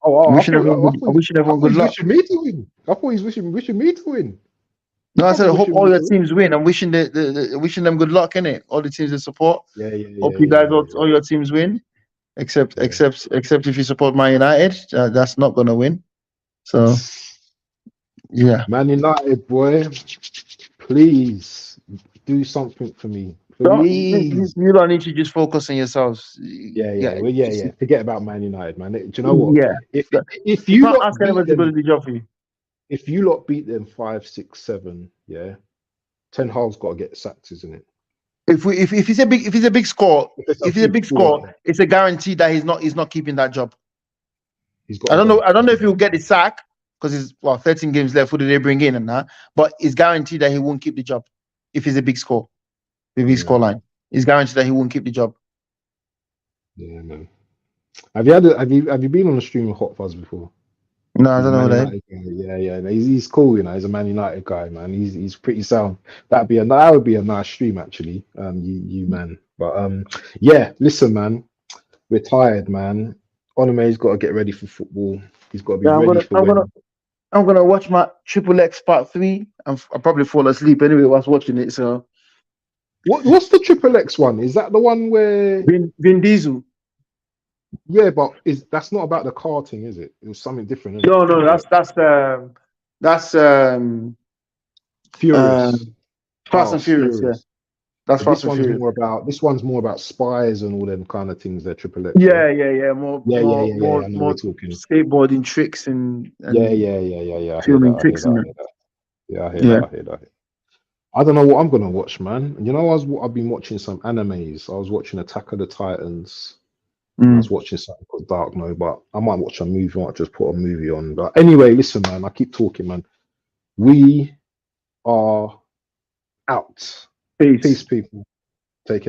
A: Oh,
B: I'm wishing
A: I
B: everyone
A: thought
B: good
A: he's
B: luck.
A: wishing me to win. I thought he's wishing me to win.
B: No, I
A: Can't
B: said
A: be
B: hope
A: wishing
B: all
A: me
B: your
A: to win.
B: teams win. I'm wishing wishing them good luck, innit? All the teams they support.
A: Yeah, yeah,
B: Hope
A: yeah,
B: you
A: yeah,
B: guys
A: yeah,
B: all your teams win. Except if you support Man United, that's not gonna win. So yeah.
A: Man United, boy, please do something for me,
B: You
A: please.
B: don't need to just focus on yourselves.
A: Yeah,
B: Yeah,
A: yeah, well, yeah, yeah. Forget about Man United, man. Do you know what?
B: yeah.
A: If
B: You
A: you
B: can't ask
A: lot beat
B: anybody to go to
A: them,
B: the job for you.
A: if you lot beat them 5-6-7, yeah, Ten Hag's got to get sacked, isn't it?
B: If it's a big score,
A: If it's a big score, yeah,
B: it's a guarantee that he's not keeping that job.
A: he's got to go.
B: I don't know if he'll get the sack because it's 13 games left. Who do they bring in and that? But it's guaranteed that he won't keep the job if it's a big score, score line. It's guaranteed that he won't keep the job.
A: Yeah, man. Have you been on a stream with Hot Fuzz before?
B: No, I
A: He's a
B: don't know
A: Man
B: that.
A: United guy. Yeah, yeah. He's cool, you know. He's a Man United guy, man. He's pretty sound. That would be a nice stream actually. You man. But yeah. Listen, man. We're tired, man. Onome's got to get ready for football. He's got to be ready for when.
B: I'm gonna watch my Triple X Part 3. I'll probably fall asleep anyway whilst watching it. So
A: What's the Triple X one? Is that the one where
B: Vin Diesel?
A: Yeah, but that's not about the karting, is it? It was something different. Isn't
B: No, that's
A: Furious.
B: Fast and Furious. Yeah, that's Fast and Furious.
A: This one's more about spies and all them kind of things. They're Triple X.
B: Yeah.
A: More
B: skateboarding tricks and
A: yeah.
B: filming tricks and
A: I hear that. I don't know what I'm gonna watch, man. You know, I've been watching some animes. I was watching Attack of the Titans. I was watching something called Dark No, but I might watch a movie. I might just put a movie on. But anyway, listen, man. I keep talking, man. We are out. Peace people. Take care.